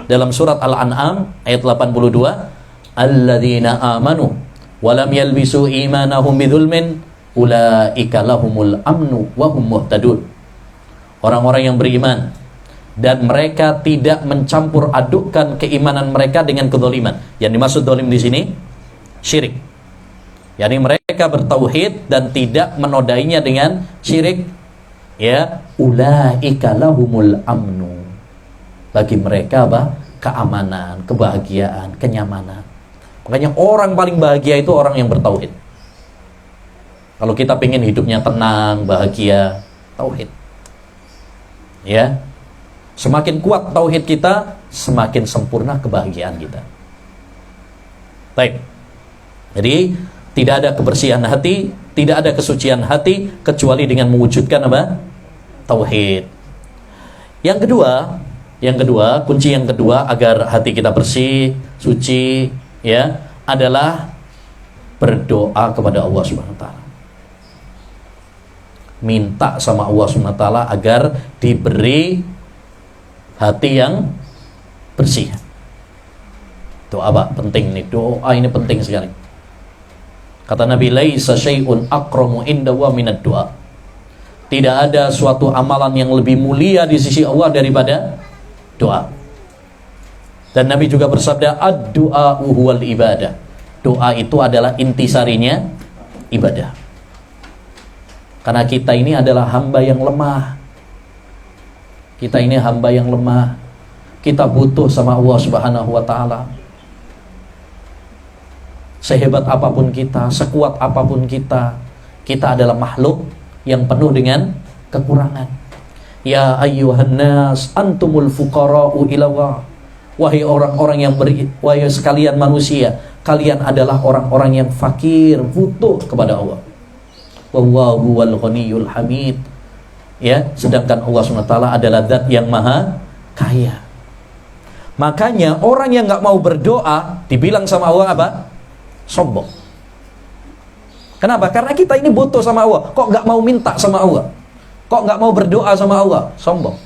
dalam surat Al-An'am ayat 82, alladzina amanu wa lam yalbisu imanahum bidzulmin ulaika lahumul amnu wa hum muhtadun. Orang-orang yang beriman dan mereka tidak mencampur adukkan keimanan mereka dengan kedzaliman. Yang dimaksud zalim di sini syirik. Yani mereka bertauhid dan tidak menodainya dengan syirik. Ya, ulaika lahumul amnu. Bagi mereka apa? Keamanan, kebahagiaan, kenyamanan. Makanya orang paling bahagia itu orang yang bertauhid. Kalau kita pengen hidupnya tenang, bahagia, tauhid. Ya. Semakin kuat tauhid kita, semakin sempurna kebahagiaan kita. Baik. Jadi tidak ada kebersihan hati, tidak ada kesucian hati kecuali dengan mewujudkan apa? Tauhid. Yang kedua, kunci yang kedua agar hati kita bersih, suci, ya, adalah berdoa kepada Allah Subhanahu wa taala. Minta sama Allah Subhanahu wa taala agar diberi hati yang bersih. Doa apa? Penting nih, doa ini penting sekali. Kata Nabi, laisa syai'un akramu inda wa minad doa. Tidak ada suatu amalan yang lebih mulia di sisi Allah daripada doa. Dan Nabi juga bersabda, ad-du'a huwal ibadah. Doa itu adalah intisarinya ibadah. Karena kita ini adalah hamba yang lemah. Kita ini hamba yang lemah. Kita butuh sama Allah Subhanahu wa taala. Sehebat apapun kita, sekuat apapun kita, kita adalah makhluk yang penuh dengan kekurangan. Ya ayyuhan nas antumul fuqara'u ilallah. Wahai orang-orang yang wahai sekalian manusia, kalian adalah orang-orang yang fakir, butuh kepada Allah. Wallahu wal ghaniyul hamid. Ya, sedangkan Allah SWT adalah zat yang maha kaya. Makanya orang yang enggak mau berdoa dibilang sama Allah apa? Sombong. Kenapa? Karena kita ini butuh sama Allah. Kok enggak mau minta sama Allah? Kok enggak mau berdoa sama Allah? Sombong.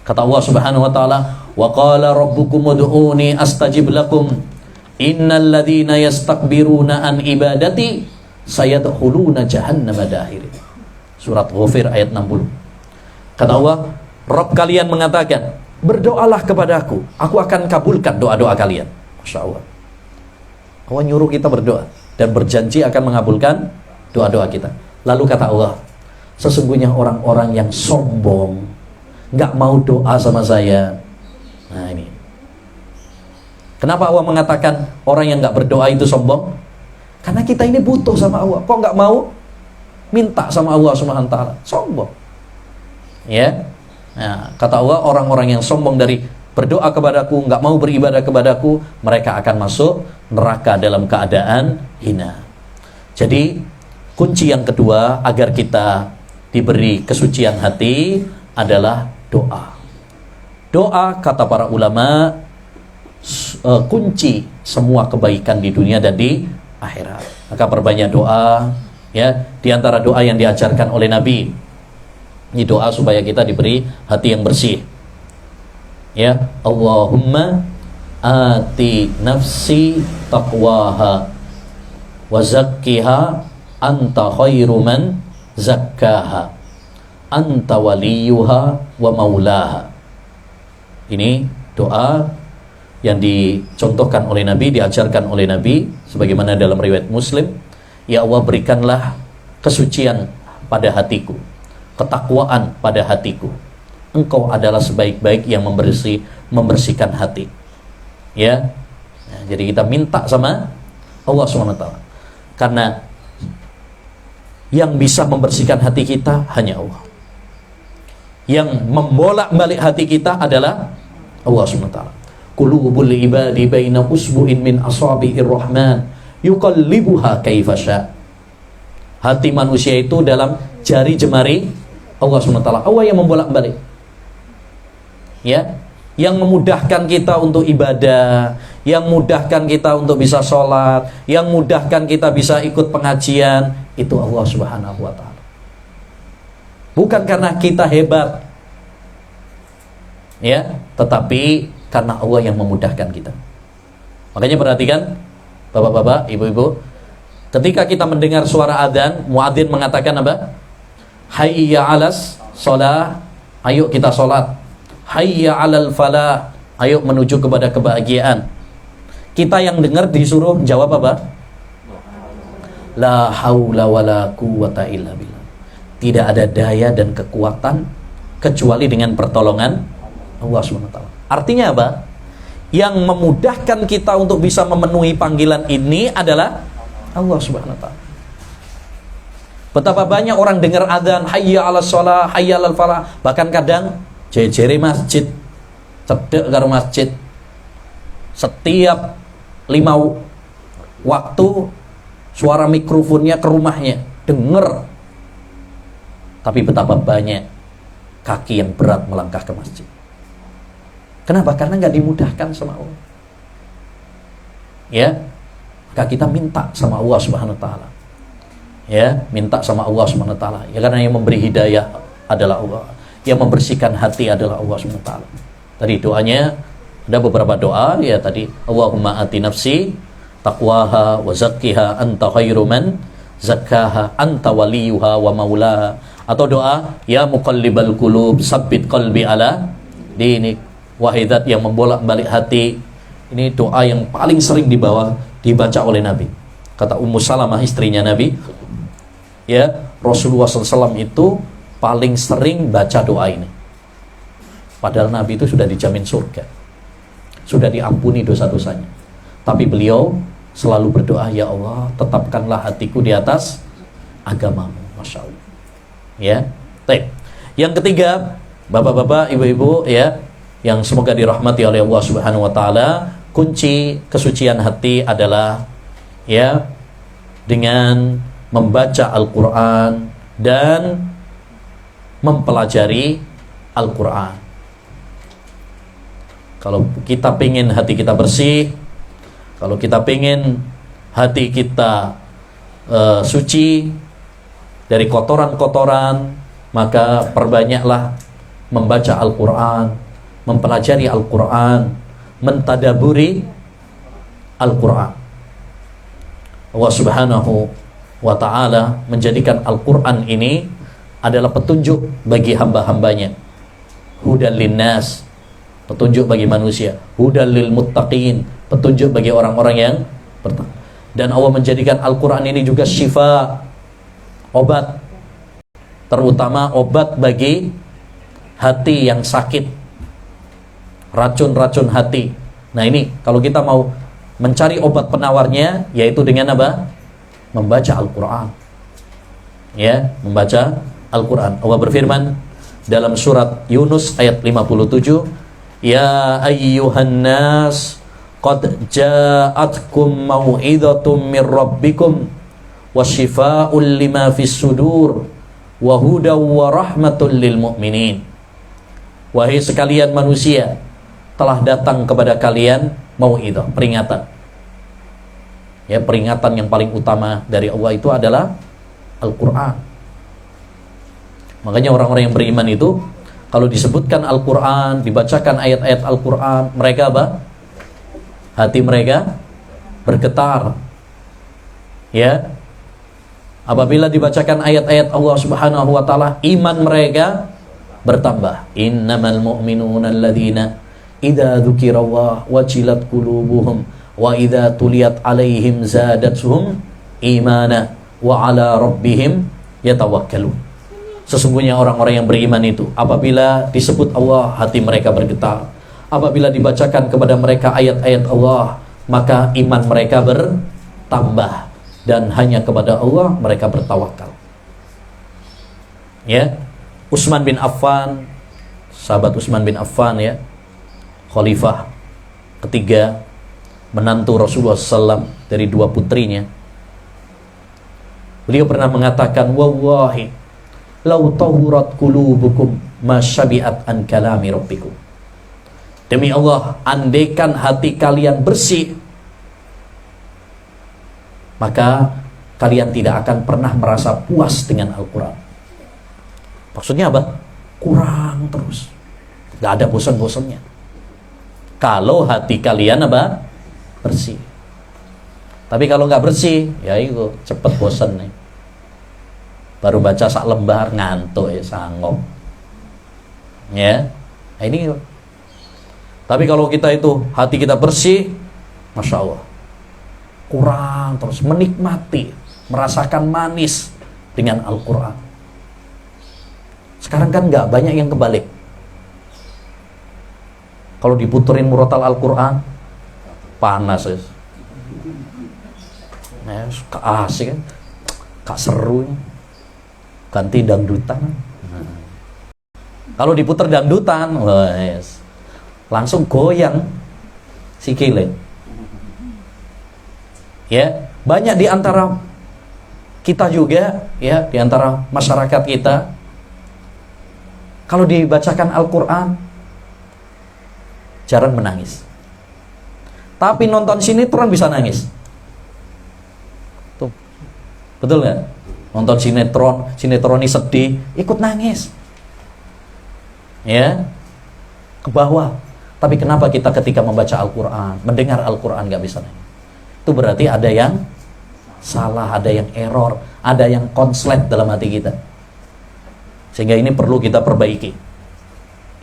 Kata Allah Subhanahu wa taala, "Wa qala rabbukum ud'uni astajib lakum. Innal ladzina yastakbiruna an ibadati sayadkhuluna jahannama dakhirin." Surat Ghafir ayat 60. Kata Allah, Rabb kalian mengatakan, "Berdoalah kepadaku, aku akan kabulkan doa-doa kalian." Masya Allah. Allah nyuruh kita berdoa dan berjanji akan mengabulkan doa-doa kita. Lalu kata Allah, sesungguhnya orang-orang yang sombong, nggak mau doa sama saya. Nah ini. Kenapa Allah mengatakan orang yang nggak berdoa itu sombong? Karena kita ini butuh sama Allah. Kok nggak mau minta sama Allah Subhanahu wa taala? Sombong. Ya. Nah, kata Allah, orang-orang yang sombong dari berdoa kepadaku, nggak mau beribadah kepadaku, mereka akan masuk neraka dalam keadaan hina. Jadi kunci yang kedua agar kita diberi kesucian hati adalah doa. Doa, kata para ulama, kunci semua kebaikan di dunia dan di akhirat. Maka perbanyak doa, ya. Di antara doa yang diajarkan oleh Nabi, ini doa supaya kita diberi hati yang bersih. Ya, Allahumma ati nafsi taqwaha wa zakkiha anta khairu man zakkaha anta waliyuha wa maulaha. Ini doa yang dicontohkan oleh Nabi, diajarkan oleh Nabi sebagaimana dalam riwayat Muslim. Ya Allah, berikanlah kesucian pada hatiku, ketakwaan pada hatiku. Engkau adalah sebaik-baik yang membersihkan hati. Ya. Nah, jadi kita minta sama Allah SWT. Karena yang bisa membersihkan hati kita hanya Allah. Yang membolak-balik hati kita adalah Allah SWT. qulubul ibadi baina usbu'in min asabi'ir rahman yuqallibuha kaifa sya. Hati manusia itu dalam jari jemari Allah SWT. Allah yang membolak-balik. Ya, yang memudahkan kita untuk ibadah, yang memudahkan kita untuk bisa sholat, yang memudahkan kita bisa ikut pengajian, itu Allah Subhanahu wa ta'ala. Bukan karena kita hebat, ya, tetapi karena Allah yang memudahkan kita. Makanya perhatikan bapak-bapak, ibu-ibu, ketika kita mendengar suara adzan, muadzin mengatakan apa? Hayya 'alas shalah, ayo kita sholat. Hayya 'alal falah, ayo menuju kepada kebahagiaan. Kita yang dengar disuruh jawab apa? La haula wala quwwata illa billah. Tidak ada daya dan kekuatan kecuali dengan pertolongan Allah SWT. Artinya apa? Yang memudahkan kita untuk bisa memenuhi panggilan ini adalah Allah SWT. Betapa banyak orang dengar adzan hayya 'alas shalah, hayya 'alal falah, bahkan kadang jejere masjid, cedek karo masjid, setiap 5 waktu suara mikrofonnya ke rumahnya denger. Tapi betapa banyak kaki yang berat melangkah ke masjid. Kenapa? Karena nggak dimudahkan sama Allah. Ya, maka kita minta sama Allah Subhanahu Wa Taala. Ya, minta sama Allah Subhanahu Wa Taala. Ya, karena yang memberi hidayah adalah Allah, yang membersihkan hati adalah Allah Subhanahu Wa Taala. Tadi doanya ada beberapa doa, ya tadi Allahumma ati nafsi taqwaha wa zakkiha anta khairu man zakkaha anta waliyuha wa maulaha. Atau doa ya muqallibal qulub sabbit qalbi ala dinik. Wahai zat yang membolak-balik hati. Ini doa yang paling sering dibaca oleh Nabi. Kata Ummu Salamah, istrinya Nabi, ya, Rasulullah SAW itu paling sering baca doa ini. Padahal Nabi itu sudah dijamin surga, sudah diampuni dosa-dosanya. Tapi beliau selalu berdoa, ya Allah, tetapkanlah hatiku di atas agamamu. Masya Allah. Ya, baik. Yang ketiga, bapak-bapak, ibu-ibu, ya, yang semoga dirahmati oleh Allah Subhanahu Wa Taala, kunci kesucian hati adalah, ya, dengan membaca Al-Quran dan mempelajari Al-Quran. Kalau kita pengen hati kita bersih, kalau kita pengen hati kita suci dari kotoran-kotoran, maka perbanyaklah membaca Al-Quran, mempelajari Al-Quran, mentadaburi Al-Quran. Allah Subhanahu Wa Ta'ala menjadikan Al-Quran ini adalah petunjuk bagi hamba-hambanya. Hudal linnas, petunjuk bagi manusia. Hudal lil muttaqin, petunjuk bagi orang-orang yang bertakwa. Dan Allah menjadikan Al-Quran ini juga syifa, obat, terutama obat bagi hati yang sakit, racun-racun hati. Nah ini kalau kita mau mencari obat penawarnya, yaitu dengan apa? Membaca Al-Quran. Ya, membaca Al-Quran. Allah berfirman dalam surat Yunus ayat 57, ya ayyuhan nas qad ja'atkum mau'izatum mir rabbikum wa shifaa'un lima fis sudur wa hudaw wa rahmatul lil mu'minin. Wahai sekalian manusia, telah datang kepada kalian mau'izah, peringatan. Ya, peringatan yang paling utama dari Allah itu adalah Al-Quran. Makanya orang-orang yang beriman itu kalau disebutkan Al-Quran, dibacakan ayat-ayat Al-Quran, mereka apa? Hati mereka bergetar. Ya, apabila dibacakan ayat-ayat Allah Subhanahu Wa Ta'ala, iman mereka bertambah. Innamal mu'minuna alladzina idza dzukirallah wajilat qulubuhum wa idza tuliyat alaihim zadatuhum imana wa ala rabbihim yatawakkalun. Sesungguhnya orang-orang yang beriman itu apabila disebut Allah, hati mereka bergetar. Apabila dibacakan kepada mereka ayat-ayat Allah, maka iman mereka bertambah dan hanya kepada Allah mereka bertawakal. Ya, Utsman bin Affan, sahabat Utsman bin Affan, ya, khalifah ketiga, menantu Rasulullah SAW dari dua putrinya. Beliau pernah mengatakan, wallahi law tahurat qulubukum ma syabi'at an kalami rabbikum. Demi Allah, andaikan hati kalian bersih, maka kalian tidak akan pernah merasa puas dengan Al-Quran. Maksudnya apa? Kurang terus, gak ada bosan-bosannya. Kalau hati kalian apa? Bersih. Tapi kalau nggak bersih, ya itu cepet bosan nih. Baru baca sak lembar ngantuk ya, sanggup. Ya, nah ini. Tapi kalau kita itu hati kita bersih, masya Allah, kurang terus, menikmati, merasakan manis dengan Al-Quran. Sekarang kan nggak banyak yang kebalik. Kalau diputerin murotal Al-Quran, panas ya. Asik kan, gak seru, ganti dangdutan. Kalau diputer dangdutan, yes, langsung goyang sikile. Ya, banyak di antara kita juga, ya, di antara masyarakat kita, kalau dibacakan Al-Quran jarang menangis. Tapi nonton sinetron bisa nangis. Tuh. Betul nggak? Nonton sinetron ini sedih, ikut nangis. Ya, ke bawah. Tapi kenapa kita ketika membaca Al-Quran, mendengar Al-Quran nggak bisa nangis? Itu berarti ada yang salah, ada yang error, ada yang konslet dalam hati kita. Sehingga ini perlu kita perbaiki.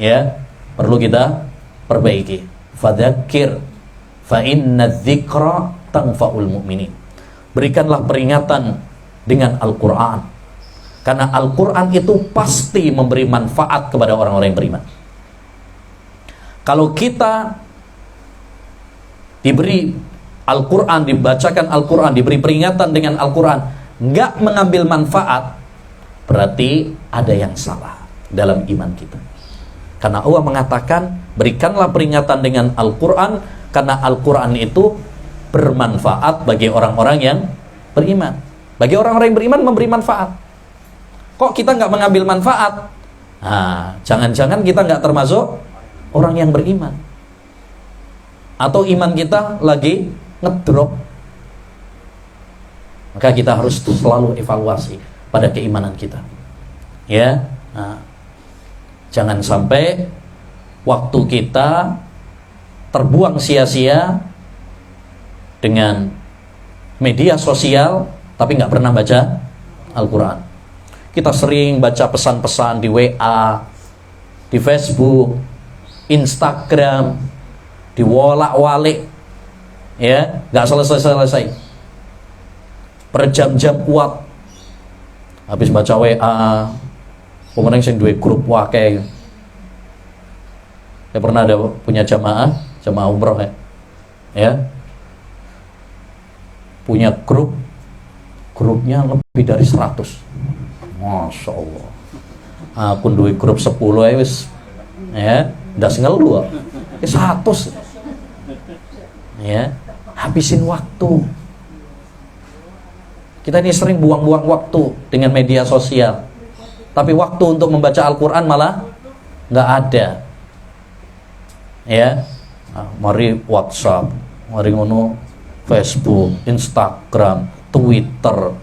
Ya, perlu kita perbaiki. Fadzakir fa inna dzikra tanfa'ul mu'minin. Berikanlah peringatan dengan Al-Quran, karena Al-Quran itu pasti memberi manfaat kepada orang-orang yang beriman. Kalau kita diberi Al-Quran, dibacakan Al-Quran, diberi peringatan dengan Al-Quran, nggak mengambil manfaat, berarti ada yang salah dalam iman kita. Karena Allah mengatakan, berikanlah peringatan dengan Al-Quran, karena Al-Quran itu bermanfaat bagi orang-orang yang beriman. Bagi orang-orang yang beriman memberi manfaat. Kok kita nggak mengambil manfaat? Nah, jangan-jangan kita nggak termasuk orang yang beriman, atau iman kita lagi ngedrop. Maka kita harus selalu evaluasi pada keimanan kita. Ya, nah, jangan sampai waktu kita terbuang sia-sia dengan media sosial, tapi nggak pernah baca Al-Quran. Kita sering baca pesan-pesan di WA, di Facebook, Instagram, di wolak-walik, ya, nggak selesai-selesai, berjam-jam kuat. Habis baca WA, kemudian sing duwe grup wakai. Saya pernah ada punya jamaah umroh ya, punya grupnya lebih dari 100. Masya Allah. Akun duwe grup 10 wis, ya, ndas ngelu kok. 100. Ya, habisin waktu. Kita ini sering buang-buang waktu dengan media sosial, tapi waktu untuk membaca Al-Quran malah nggak ada. Ya, nah, mari WhatsApp, mari ngono Facebook, Instagram, Twitter,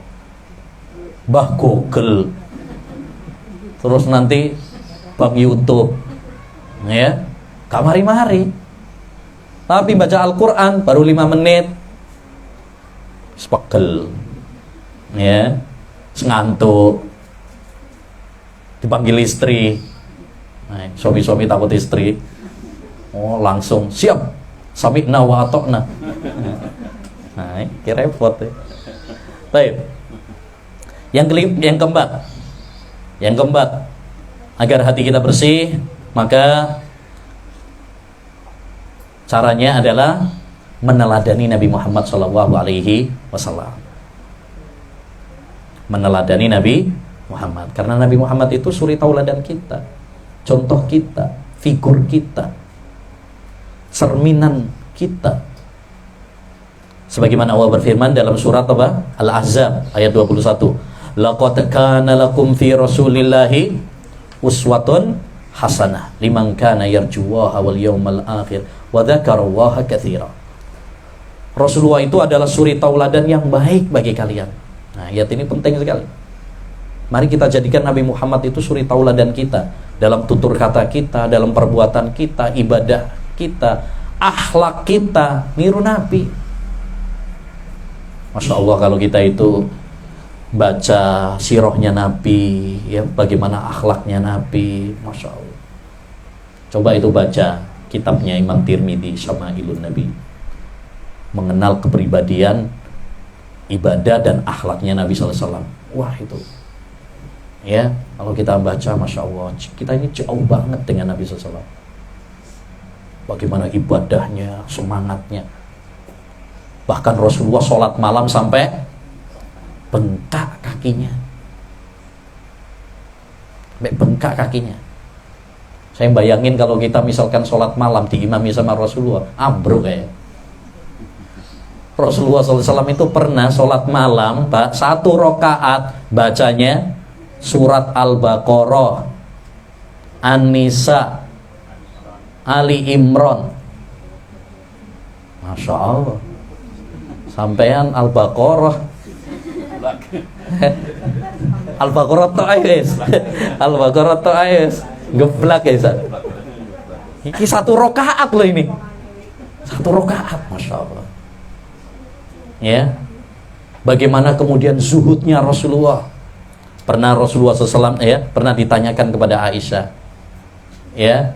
bah Google, terus nanti bang YouTube, ya, gak mari-mari. Tapi baca Al-Quran baru 5 menit, sepegel, ya, ngantuk, dipanggil istri, nah, suami-suami takut istri, oh langsung siap, sami'na wa ata'na. Nah, kira repot ya. Baik. Yang keempat, agar hati kita bersih, maka caranya adalah meneladani Nabi Muhammad SAW. Meneladani Nabi Muhammad, karena Nabi Muhammad itu suri tauladan kita, contoh kita, figur kita, cerminan kita. Sebagaimana Allah berfirman dalam surat apa? Al-Ahzab ayat 21. Laqad kana lakum fi Rasulillahi uswatun hasanah liman kana yarjullaha wal yawmal akhir wa dzakarallaha katsira. Rasulullah itu adalah suri tauladan yang baik bagi kalian. Nah, ayat ini penting sekali. Mari kita jadikan Nabi Muhammad itu suri tauladan kita dalam tutur kata kita, dalam perbuatan kita, ibadah kita, akhlak kita, niru Nabi. Masya Allah kalau kita itu baca sirahnya Nabi, ya, bagaimana akhlaknya Nabi, Masya Allah. Coba itu baca kitabnya Imam Tirmidzi, Syama'ilun Nabi, mengenal kepribadian, ibadah dan akhlaknya Nabi SAW. Wah itu, ya, kalau kita baca, Masya Allah, kita ini jauh banget dengan Nabi SAW. Bagaimana ibadahnya, semangatnya. Bahkan Rasulullah sholat malam sampai bengkak kakinya. Sampai bengkak kakinya. Saya bayangin kalau kita misalkan sholat malam diimami sama Rasulullah, ambruk kayak. Rasulullah SAW itu pernah sholat malam, Pak, 1 rakaat bacanya surat Al-Baqarah, An-Nisa, Ali Imran. Masya Allah. Sampean Al-Baqarah Al-Baqarah to ayes. Al-Baqarah to ayes. Geblak ya, Ustaz. Ini 1 rakaat loh ini. 1 rakaat, Masya Allah. Ya. Bagaimana kemudian zuhudnya Rasulullah. Pernah Rasulullah SAW, ya, pernah ditanyakan kepada Aisyah, ya,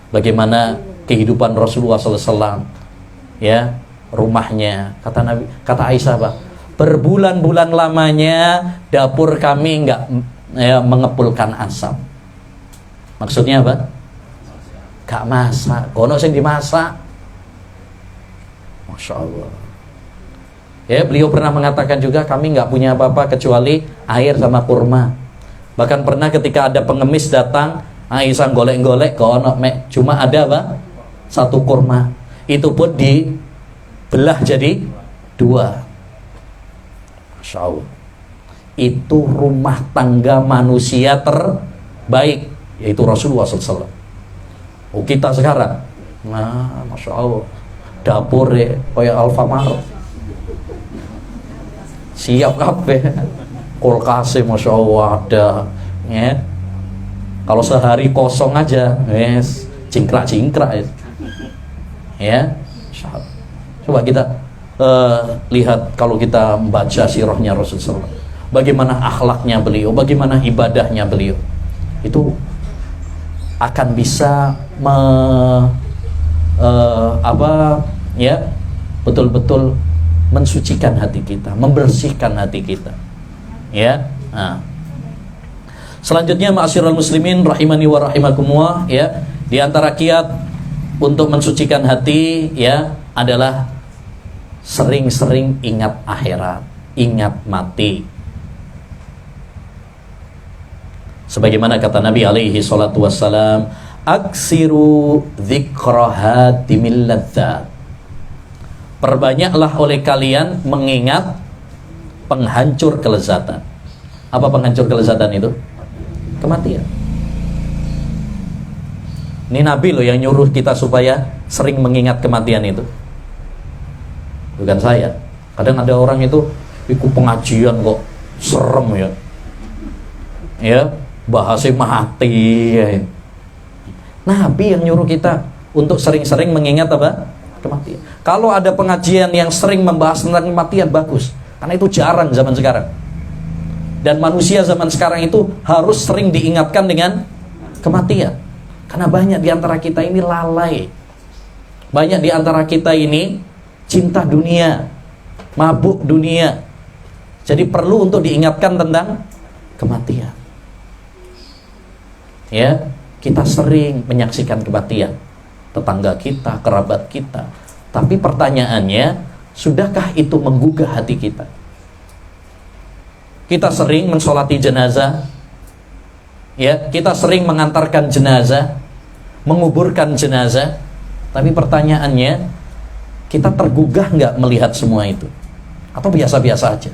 bagaimana kehidupan Rasulullah SAW, ya, rumahnya. Kata Aisyah, Pak, berbulan-bulan lamanya dapur kami enggak, ya, mengepulkan asap. Maksudnya apa? Gak masak, kono sing dimasak. Masya Allah. Ya, beliau pernah mengatakan juga, kami nggak punya apa-apa kecuali air sama kurma. Bahkan pernah ketika ada pengemis datang, Aisyah golek-golek, kono cuma ada apa? 1 kurma. Itu pun dibelah jadi 2. Masya Allah. Itu rumah tangga manusia terbaik, yaitu Rasulullah SAW. Oh, kita sekarang, nah, Masya Allah, dapur ya kayak Alfamart, siap kabeh, kulkasnya Masya Allah ada, ya. Kalau sehari kosong aja, yes, cingkrak-cingkrak, ya. Coba kita lihat kalau kita membaca sirahnya Rasulullah, bagaimana akhlaknya beliau, bagaimana ibadahnya beliau, itu akan bisa betul-betul mensucikan hati kita, membersihkan hati kita, ya. Nah, selanjutnya ma'asyiral muslimin rahimani wa rahimakumullah, ya, di antara kiat untuk mensucikan hati, ya, adalah sering-sering ingat akhirat, ingat mati. Sebagaimana kata Nabi alaihi salatu wassalam, aksiru dzikrahatimil ladzat. Perbanyaklah oleh kalian mengingat penghancur kelezatan. Apa penghancur kelezatan itu? Kematian. Ini Nabi loh yang nyuruh kita supaya sering mengingat kematian itu, bukan saya. Kadang ada orang itu ikut pengajian kok serem, ya, ya, bahasnya mati, ya. Nabi yang nyuruh kita untuk sering-sering mengingat apa? Kematian. Kalau ada pengajian yang sering membahas tentang kematian, bagus, karena itu jarang zaman sekarang. Dan manusia zaman sekarang itu harus sering diingatkan dengan kematian. Karena banyak di antara kita ini lalai. Banyak di antara kita ini cinta dunia, mabuk dunia. Jadi perlu untuk diingatkan tentang kematian. Ya, kita sering menyaksikan kematian tetangga kita, kerabat kita. Tapi pertanyaannya, sudahkah itu menggugah hati kita? Kita sering mensolati jenazah, ya, kita sering mengantarkan jenazah, menguburkan jenazah. Tapi pertanyaannya, Kita tergugah nggak melihat semua itu? Atau biasa-biasa aja?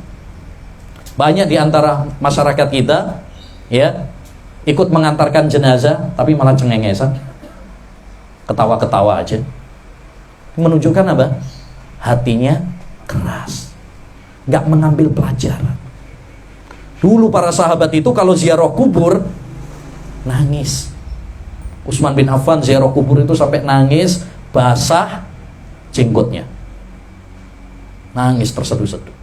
Banyak di antara masyarakat kita, ya, ikut mengantarkan jenazah, tapi malah cengengesan, ketawa-ketawa aja. Menunjukkan apa? Hatinya keras, nggak mengambil pelajaran. Dulu para sahabat itu kalau ziarah kubur nangis. Utsman bin Affan ziarah kubur itu sampai nangis, basah jenggotnya, nangis terseduh-seduh.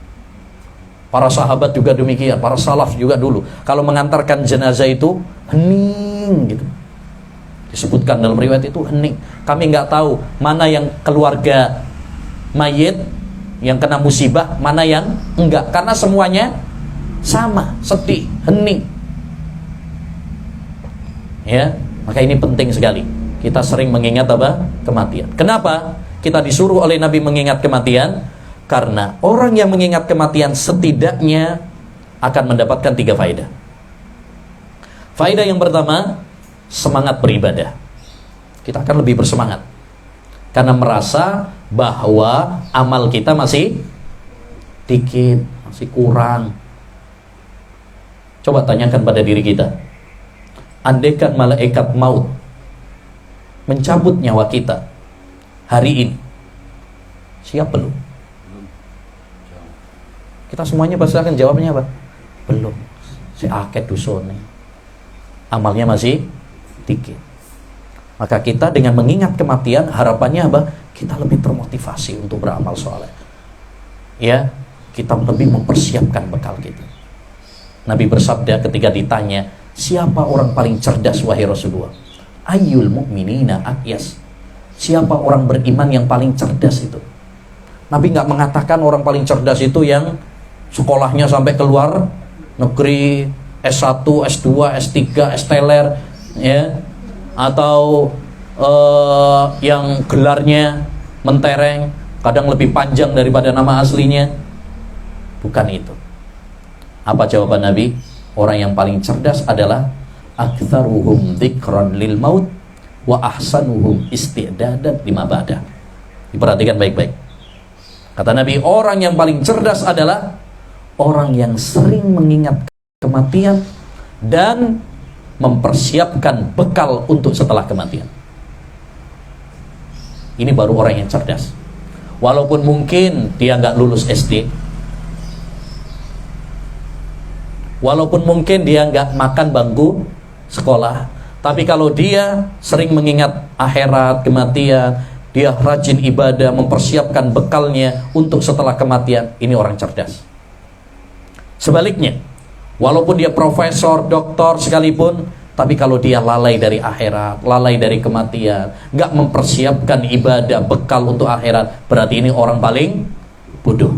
Para sahabat juga demikian, para salaf juga dulu kalau mengantarkan jenazah itu hening gitu. Disebutkan dalam riwayat itu hening. Kami nggak tahu mana yang keluarga mayit yang kena musibah, mana yang enggak, karena semuanya sama, sedih, hening. Ya, maka ini penting sekali. Kita sering mengingat apa? Kematian. Kenapa kita disuruh oleh Nabi mengingat kematian? Karena orang yang mengingat kematian setidaknya akan mendapatkan 3 faedah. Faedah yang pertama, semangat beribadah. Kita akan lebih bersemangat karena merasa bahwa amal kita masih dikit, masih kurang. Coba tanyakan pada diri kita, andaikan malaikat maut mencabut nyawa kita hari ini, siap belum? Kita semuanya pasti akan jawabnya apa? Belum. Si akeh dosane. Amalnya masih dikit. Maka kita dengan mengingat kematian, harapannya apa? Kita lebih termotivasi untuk beramal soleh. Ya, kita lebih mempersiapkan bekal kita. Nabi bersabda ketika ditanya, siapa orang paling cerdas wahai Rasulullah? Ayyul mu'minina aqyas. Siapa orang beriman yang paling cerdas itu? Nabi nggak mengatakan orang paling cerdas itu yang sekolahnya sampai keluar negeri, S1, S2, S3, S-teler, ya, atau yang gelarnya mentereng, kadang lebih panjang daripada nama aslinya. Bukan itu. Apa jawaban Nabi? Orang yang paling cerdas adalah aktsaruhum dzikran lil maut wa ahsanuhum isti'dadan lima ba'da. Diperhatikan baik-baik. Kata Nabi, orang yang paling cerdas adalah orang yang sering mengingat kematian dan mempersiapkan bekal untuk setelah kematian. Ini baru orang yang cerdas. Walaupun mungkin dia nggak lulus SD, walaupun mungkin dia nggak makan bangku sekolah, tapi kalau dia sering mengingat akhirat, kematian, dia rajin ibadah, mempersiapkan bekalnya untuk setelah kematian, ini orang cerdas. Sebaliknya, walaupun dia profesor, doktor sekalipun, tapi kalau dia lalai dari akhirat, lalai dari kematian, nggak mempersiapkan ibadah, bekal untuk akhirat, berarti ini orang paling bodoh.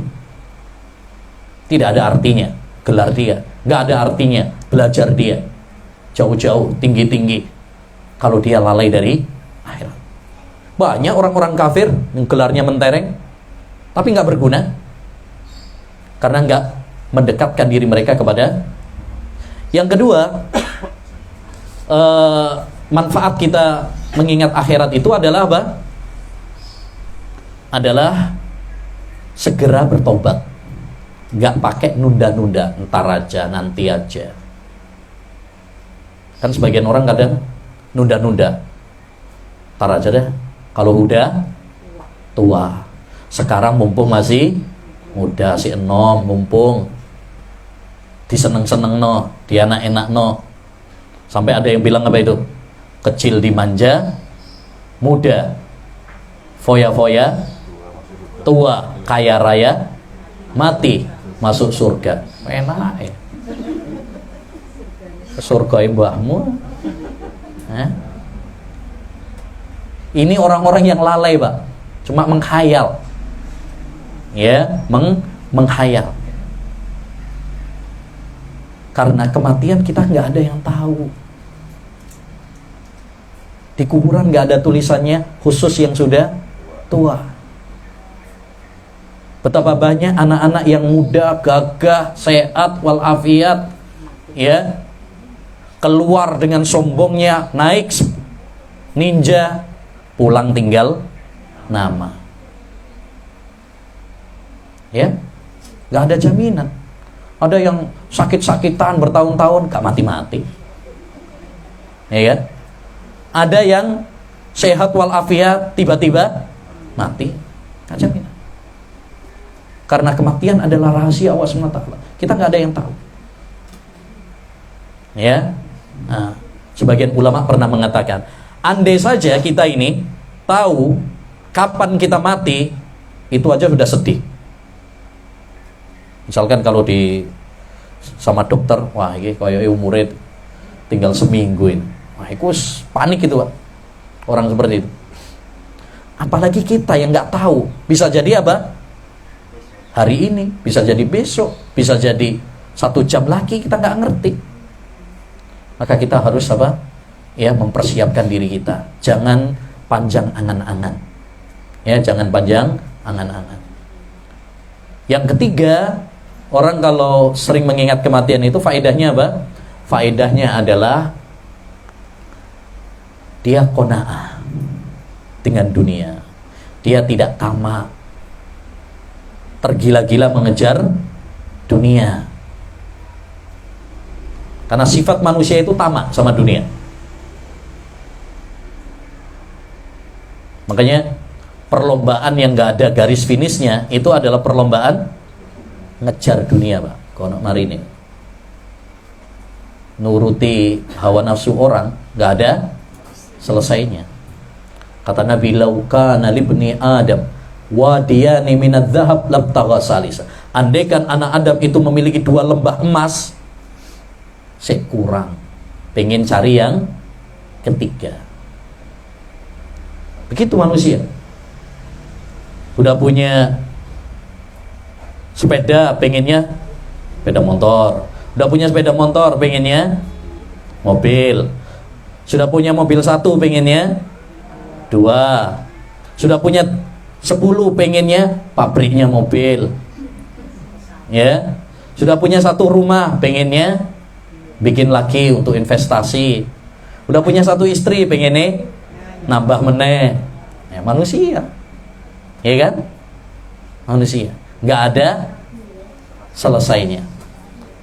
Tidak ada artinya gelar dia, nggak ada artinya belajar dia jauh-jauh, tinggi-tinggi, kalau dia lalai dari akhirat. Banyak orang-orang kafir yang gelarnya mentereng, tapi nggak berguna, karena nggak mendekatkan diri mereka kepada. Yang kedua, manfaat kita mengingat akhirat itu adalah apa? Adalah segera bertobat, nggak pakai nunda-nunda, ntar aja, nanti aja. Kan sebagian orang kadang nunda-nunda, ntar aja deh, kalau udah tua. Sekarang mumpung masih muda, si enom, mumpung diseneng-seneng no, dia enak-enak no. Sampai ada yang bilang apa itu? Kecil dimanja, muda foya-foya, tua kaya raya, mati masuk surga. Enak ya. Ke surga mbahmu. Ini orang-orang yang lalai, Pak. Cuma menghayal. Ya, menghayal. Karena kematian kita nggak ada yang tahu. Di kuburan nggak ada tulisannya khusus yang sudah tua. Betapa banyak anak-anak yang muda, gagah, sehat, walafiat, ya, keluar dengan sombongnya, naik ninja, pulang tinggal nama. Ya, nggak ada jaminan. Ada yang sakit-sakitan bertahun-tahun gak mati-mati, ya kan? Ada yang sehat walafiat tiba-tiba mati, gak jaminan. Karena kematian adalah rahasia Allah SWT. Kita nggak ada yang tahu. Ya, nah, sebagian ulama pernah mengatakan, andai saja kita ini tahu kapan kita mati, itu aja sudah sedih. Misalkan kalau sama dokter, wah ini kayak umurnya tinggal seminggu ini, wah itu panik itu Pak, orang seperti itu. Apalagi kita yang nggak tahu, bisa jadi apa? Hari ini, bisa jadi besok, bisa jadi 1 jam lagi, kita nggak ngerti. Maka kita harus apa? Ya, mempersiapkan diri kita. Jangan panjang angan-angan. Ya, jangan panjang angan-angan. Yang ketiga, orang kalau sering mengingat kematian itu faedahnya apa? Faedahnya adalah dia qanaah dengan dunia. Dia tidak tamak, tergila-gila mengejar dunia. Karena sifat manusia itu tamak sama dunia. Makanya perlombaan yang gak ada garis finishnya itu adalah perlombaan ngejar dunia, Pak. Kono mari ini nuruti hawa nafsu orang gak ada selesainya. Kata Nabi, laukana libni Adam wadiyani minadz dzahab labtagha salisa. Andaikan anak Adam itu memiliki 2 lembah emas, saya kurang, pengen cari yang ketiga. Begitu manusia. Udah punya sepeda, pengennya sepeda motor. Udah punya sepeda motor, pengennya mobil. Sudah punya mobil 1, pengennya 2. Sudah punya 10, pengennya pabriknya mobil. Ya. Sudah punya 1 rumah, pengennya bikin lagi untuk investasi. Udah punya 1 istri, pengennya nambah meneh. Ya, manusia. Ya kan? Manusia. Nggak ada selesainya.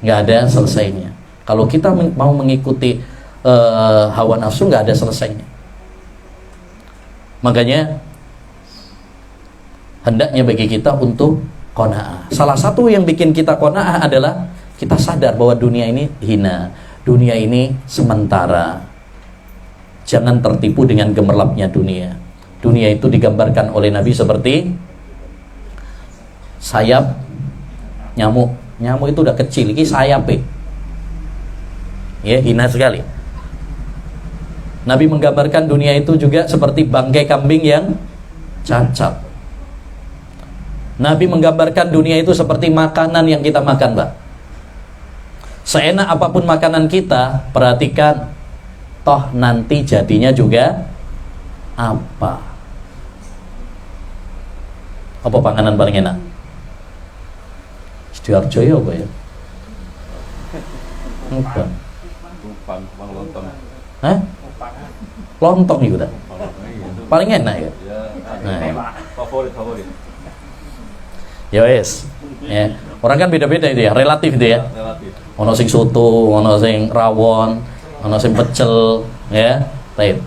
Nggak ada selesainya. Kalau kita mau mengikuti hawa nafsu, nggak ada selesainya. Makanya hendaknya bagi kita untuk qanaah. Salah satu yang bikin kita qanaah adalah kita sadar bahwa dunia ini hina, dunia ini sementara. Jangan tertipu dengan gemerlapnya dunia. Dunia itu digambarkan oleh Nabi seperti sayap nyamuk. Nyamuk itu udah kecil, ini sayapnya. Ya, hina sekali. Nabi menggambarkan dunia itu juga seperti bangkai kambing yang cacat. Nabi menggambarkan dunia itu seperti makanan yang kita makan, Mbak. Seenak apapun makanan kita, perhatikan, toh nanti jadinya juga apa? Apa panganan paling enak? Sidoarjo ya apa ya? Apa? Lontong. Hah? Lontong itu dah. Paling enak ya. Nah. Favorit. Ya wes. Ya. Orang kan beda-beda itu ya, relatif itu ya. Ono sing soto, ono sing rawon, ono sing pecel, ya. Baik.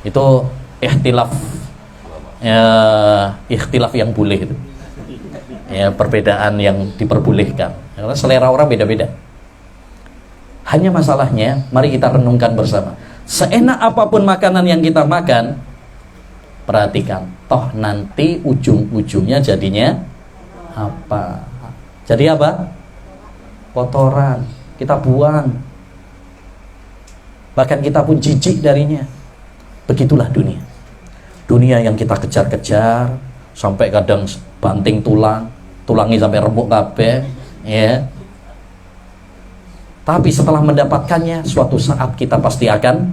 Itu ikhtilaf. Ya, ikhtilaf yang boleh itu. Ya, perbedaan yang diperbolehkan. Karena selera orang beda-beda. Hanya masalahnya, mari kita renungkan bersama. Seenak apapun makanan yang kita makan, perhatikan, toh nanti ujung-ujungnya jadinya apa? Jadi apa? Kotoran, kita buang. Bahkan kita pun jijik darinya. Begitulah dunia. Dunia yang kita kejar-kejar sampai kadang banting tulangnya sampai remuk kabeh, ya. Tapi setelah mendapatkannya, suatu saat kita pasti akan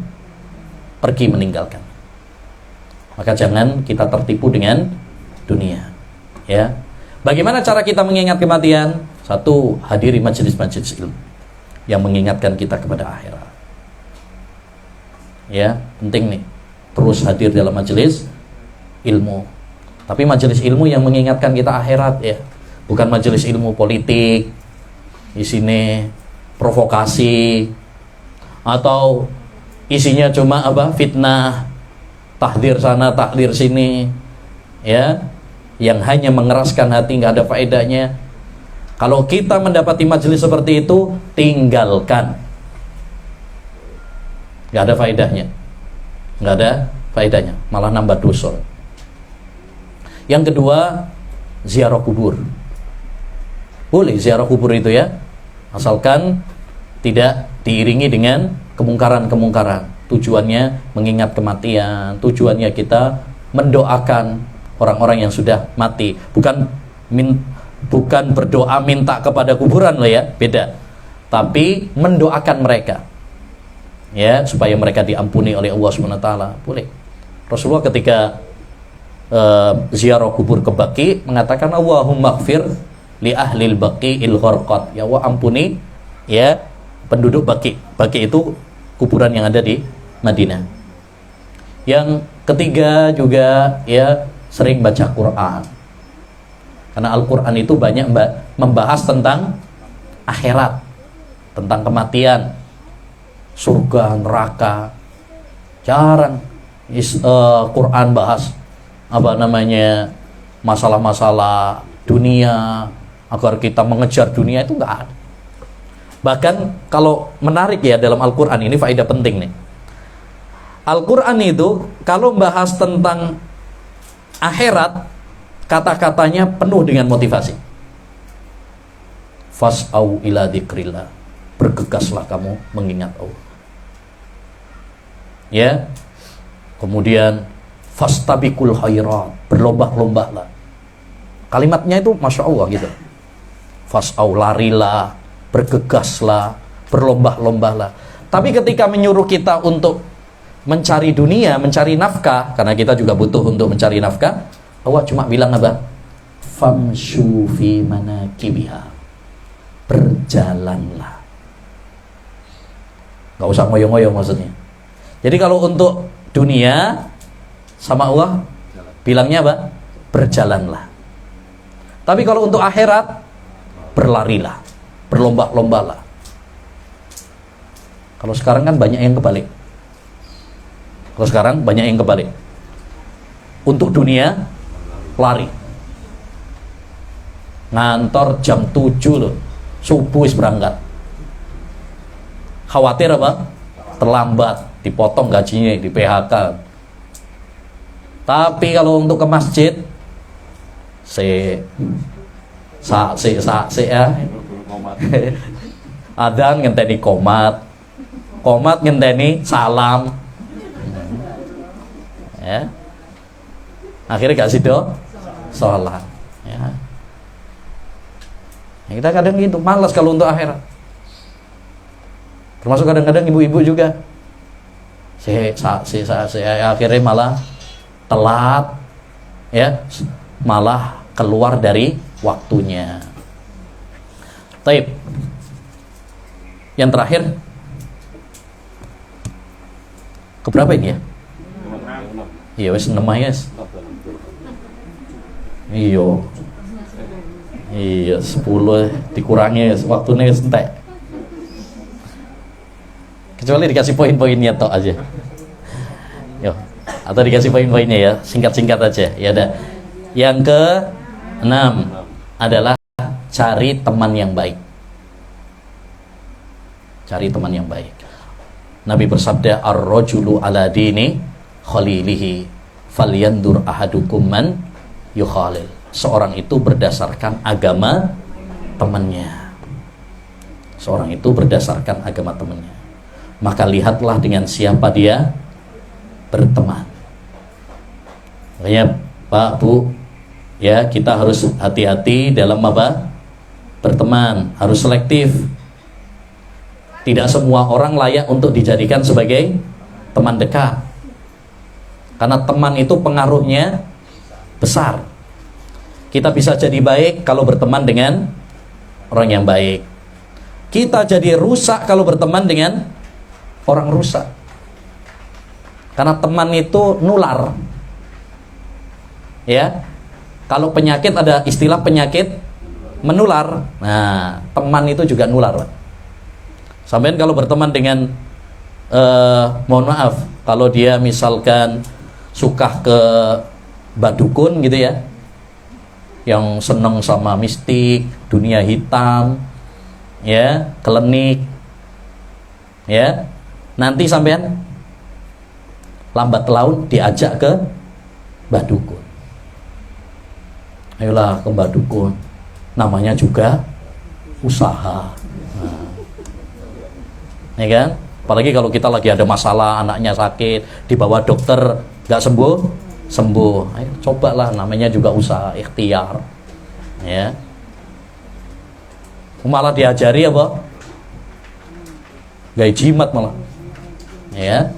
pergi meninggalkan. Maka jangan kita tertipu dengan dunia. Ya. Bagaimana cara kita mengingat kematian? 1, hadiri majelis-majelis ilmu yang mengingatkan kita kepada akhirat. Ya, penting nih. Terus hadir dalam majelis ilmu. Tapi majelis ilmu yang mengingatkan kita akhirat, ya. bukan majelis ilmu politik, isinya provokasi, atau isinya cuma fitnah, tahdir sana, tahdir sini, ya, yang hanya mengeraskan hati, nggak ada faedahnya. Kalau kita mendapati majelis seperti itu, tinggalkan, nggak ada faedahnya, malah nambah dosa. Yang kedua, ziarah kubur. Boleh ziarah kubur itu ya, asalkan tidak diiringi dengan kemungkaran-kemungkaran. Tujuannya mengingat kematian, tujuannya kita mendoakan orang-orang yang sudah mati, bukan berdoa minta kepada kuburan loh ya, beda. Tapi mendoakan mereka, ya, supaya mereka diampuni oleh Allah SWT. Boleh. Rasulullah ketika ziarah kubur ke Baqi mengatakan, Allahumma gfir li ahlil baqi'il gharqat, ya Allah ampuni ya penduduk Baqi. Baqi itu kuburan yang ada di Madinah. Yang ketiga juga ya sering baca Quran, karena Al-Quran itu banyak membahas tentang akhirat, tentang kematian, surga, neraka. Jarang Quran bahas masalah-masalah dunia, agar kita mengejar dunia, itu enggak ada. Bahkan kalau menarik ya, dalam Al-Quran ini faedah penting nih. Al-Quran itu kalau membahas tentang akhirat, kata-katanya penuh dengan motivasi. Fas'au ila dzikrillah, bergegaslah kamu mengingat Allah. Ya. Kemudian fastabiqul khairat, berlomba-lombalah. Kalimatnya itu Masya Allah gitu. Fas'au, larilah, bergegaslah, berlomba-lombalah. Tapi ketika menyuruh kita untuk mencari dunia, mencari nafkah, karena kita juga butuh untuk mencari nafkah, Allah cuma bilang famshu fi manakibiha, berjalanlah. Gak usah ngoyo-ngoyo maksudnya. Jadi kalau untuk dunia sama Allah bilangnya berjalanlah. Tapi kalau untuk akhirat, berlarilah, berlomba-lombalah. Kalau sekarang kan banyak yang kebalik. Untuk dunia lari. Ngantor jam 7 loh, subuh berangkat. Khawatir terlambat, dipotong gajinya, di PHK. Tapi kalau untuk ke masjid, ya. Adzan ngenteni qomat ngenteni salam. Ya. Akhirnya gak sido sholat. Ya. Kita kadang gitu, malas kalau untuk akhirat. Termasuk kadang-kadang ibu-ibu juga. Akhirnya malah telat, ya, malah keluar dari waktunya. Taib. Yang terakhir, keberapa ini ya? Iya, wes 6 yes. Iya 10 dikurangi waktunya entek. Kecuali dikasih poin-poinnya tok aja. Yo, atau dikasih poin-poinnya ya, singkat-singkat aja. Ya ada. Yang ke-6 adalah cari teman yang baik. Cari teman yang baik. Nabi bersabda, ar-rajulu ala dini khalilihi falyandur ahadukum man yukhalil. Seorang itu berdasarkan agama temannya. Maka lihatlah dengan siapa dia berteman. Makanya Pak, Bu, ya, kita harus hati-hati dalam berteman, harus selektif. Tidak semua orang layak untuk dijadikan sebagai teman dekat. Karena teman itu pengaruhnya besar. Kita bisa jadi baik kalau berteman dengan orang yang baik. Kita jadi rusak kalau berteman dengan orang rusak. Karena teman itu nular. Ya. Kalau penyakit ada istilah penyakit menular. Nah, teman itu juga nular, Pak. Sampean kalau berteman dengan mohon maaf, kalau dia misalkan suka ke badukun gitu ya, yang seneng sama mistik, dunia hitam, ya, klinik, ya, nanti sampean lambat laun diajak ke badukun. Ayolah ke badukun, namanya juga usaha. Nah, ya kan? Apalagi kalau kita lagi ada masalah, anaknya sakit, dibawa dokter nggak sembuh, ayo cobalah, namanya juga usaha, ikhtiar, ya. Malah diajari apa? Gaya jimat malah, ya.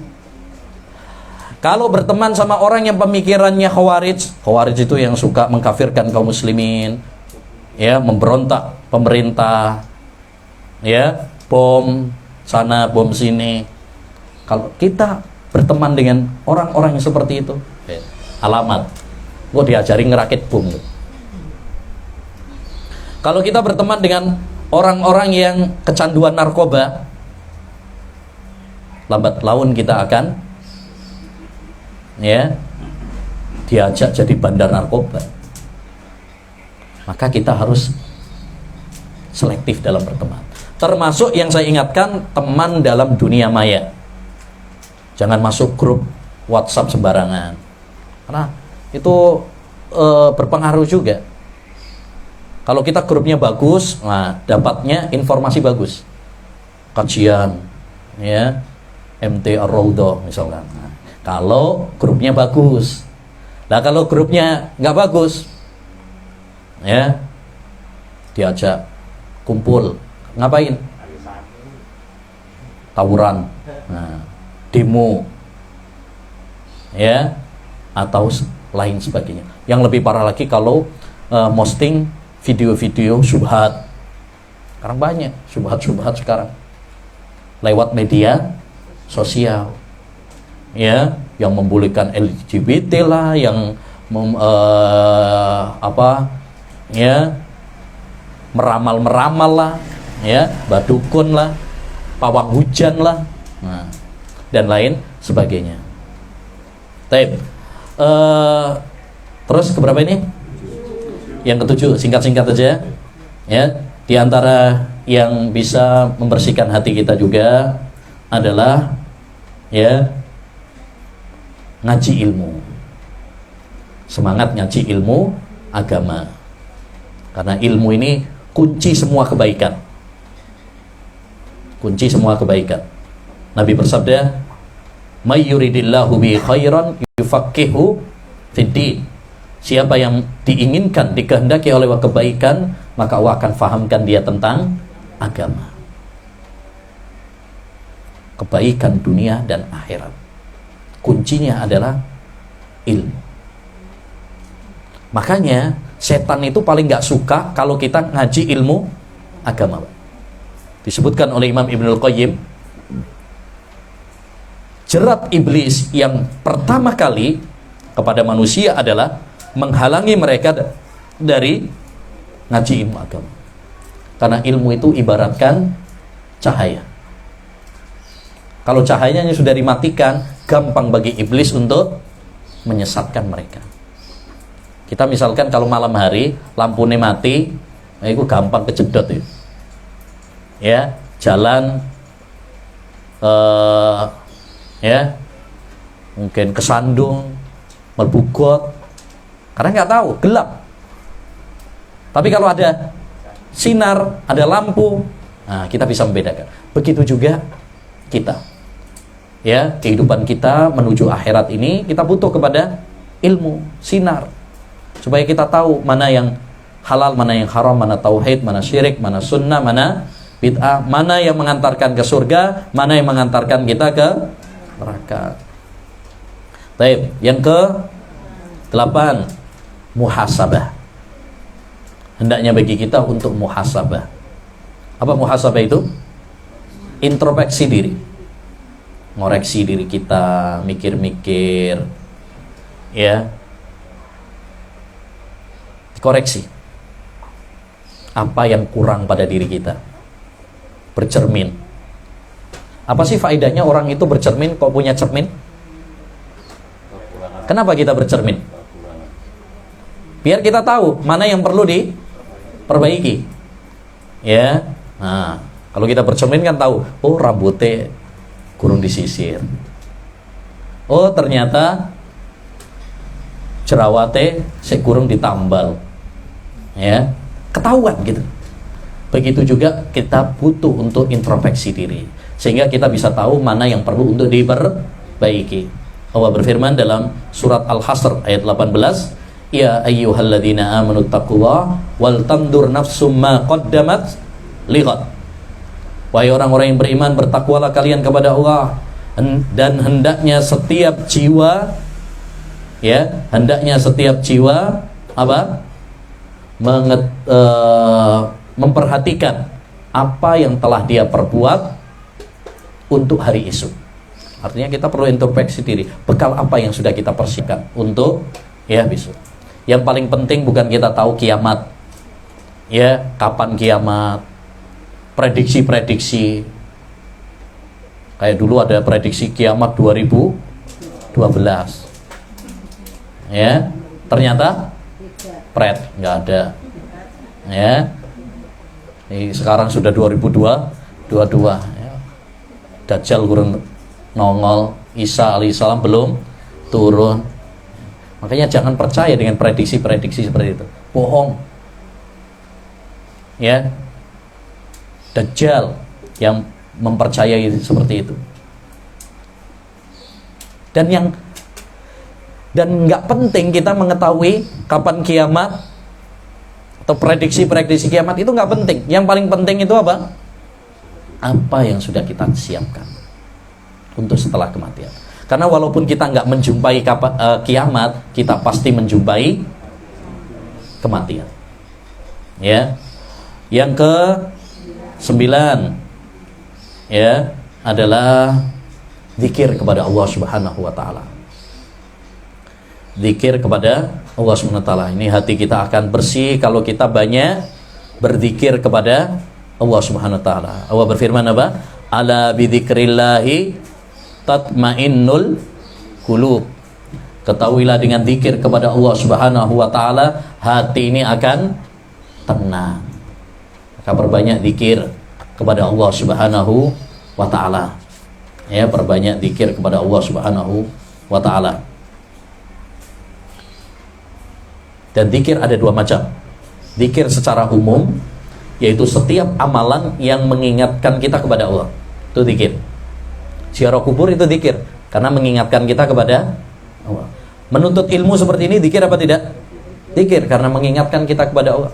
Kalau berteman sama orang yang pemikirannya khawarij itu yang suka mengkafirkan kaum muslimin, ya, memberontak pemerintah, ya, bom sana bom sini. Kalau kita berteman dengan orang-orang yang seperti itu, alamat gua diajari ngerakit bom. Kalau kita berteman dengan orang-orang yang kecanduan narkoba, lambat laun kita akan, ya, diajak jadi bandar narkoba. Maka kita harus selektif dalam berteman. Termasuk yang saya ingatkan, teman dalam dunia maya. Jangan masuk grup WhatsApp sembarangan, karena itu berpengaruh juga. Kalau kita grupnya bagus, nah dapatnya informasi bagus, kajian, ya, MT Ar-Raudhah misalkan. Nah, kalau grupnya bagus, nah kalau grupnya nggak bagus, ya, diajak kumpul, ngapain? Tawuran, nah, demo, ya, atau lain sebagainya. Yang lebih parah lagi kalau posting video-video syubhat. Sekarang banyak syubhat sekarang lewat media sosial, ya, yang membolehkan LGBT lah, yang ya, meramal lah, ya, badukun lah, pawang hujan lah, nah, dan lain sebagainya. Terus keberapa ini? Yang ketujuh, singkat-singkat aja, ya. Di antara yang bisa membersihkan hati kita juga adalah, ya, ngaji ilmu. Semangat ngaji ilmu agama, karena ilmu ini kunci semua kebaikan. Kunci semua kebaikan. Nabi bersabda, "May yuridillahu bi khairan yufaqihu fiddin." Siapa yang diinginkan, dikehendaki oleh kebaikan, maka Allah akan fahamkan dia tentang agama. Kebaikan dunia dan akhirat, kuncinya adalah ilmu. Makanya setan itu paling gak suka kalau kita ngaji ilmu agama. Disebutkan oleh Imam Ibnul Qayyim, jerat iblis yang pertama kali kepada manusia adalah menghalangi mereka dari ngaji ilmu agama. Karena ilmu itu ibaratkan cahaya. Kalau cahayanya sudah dimatikan, gampang bagi iblis untuk menyesatkan mereka. Kita misalkan kalau malam hari lampunya mati, nah itu gampang kejedot ya. Ya, jalan ya, mungkin kesandung, melbugot, karena nggak tahu, gelap. Tapi kalau ada sinar, ada lampu, nah kita bisa membedakan. Begitu juga kita, ya, kehidupan kita menuju akhirat ini kita butuh kepada ilmu, sinar, supaya kita tahu mana yang halal, mana yang haram, mana tauhid, mana syirik, mana sunnah, mana bid'ah, mana yang mengantarkan ke surga, mana yang mengantarkan kita ke neraka. Baik, yang ke-8, muhasabah. Hendaknya bagi kita untuk muhasabah. Apa muhasabah itu? Introspeksi diri, ngoreksi diri kita, mikir-mikir, ya, koreksi. apa yang kurang pada diri kita. Bercermin. Apa sih faedahnya orang itu bercermin kok punya cermin? Kenapa kita bercermin? Biar kita tahu mana yang perlu diperbaiki. Ya. Nah, kalau kita bercermin kan tahu, oh rambutnya kurang disisir. Oh ternyata jerawatnya kurang ditambal. Ya, ketahuan gitu. Begitu juga kita butuh untuk introspeksi diri, sehingga kita bisa tahu mana yang perlu untuk diperbaiki. Allah berfirman dalam surat Al-Hasr ayat 18, ya ayyuhalladzina amanu taqullaha wal tandur nafsum ma qaddamat lighad. Wahai orang-orang yang beriman, bertakwalah kalian kepada Allah, dan hendaknya setiap jiwa, ya, hendaknya setiap jiwa apa? Memperhatikan apa yang telah dia perbuat untuk hari esok. Artinya kita perlu introspeksi diri, bekal apa yang sudah kita persiapkan untuk ya besok. Yang paling penting bukan kita tahu kiamat, ya, kapan kiamat, prediksi-prediksi. Kayak dulu ada prediksi kiamat 2012, ya, ternyata nggak ada, ya. Ini sekarang sudah 2022, ya. Dajjal kurang nongol, Isa alaihissalam belum turun. Makanya jangan percaya dengan prediksi-prediksi seperti itu, bohong, ya. Dajjal yang mempercayai seperti itu. Dan nggak penting kita mengetahui kapan kiamat atau prediksi-prediksi kiamat, itu nggak penting. Yang paling penting itu apa? Apa yang sudah kita siapkan untuk setelah kematian. Karena walaupun kita nggak menjumpai kiamat, kita pasti menjumpai kematian. Ya, yang ke-9, ya, adalah zikir kepada Allah Subhanahu wa taala. Zikir kepada Allah Subhanahu wa taala. Ini hati kita akan bersih kalau kita banyak berzikir kepada Allah Subhanahu wa taala. Allah berfirman apa? Ala bidzikrillahi tatmainnul qulub. Ketahuilah dengan zikir kepada Allah Subhanahu wa taala hati ini akan tenang. Maka perbanyak zikir kepada Allah Subhanahu wa taala. Ya, perbanyak zikir kepada Allah Subhanahu wa taala. Dan zikir ada dua macam. Zikir secara umum, yaitu setiap amalan yang mengingatkan kita kepada Allah, itu zikir. Ziarah kubur itu zikir, karena mengingatkan kita kepada Allah. Menuntut ilmu seperti ini zikir apa tidak? Zikir, karena mengingatkan kita kepada Allah.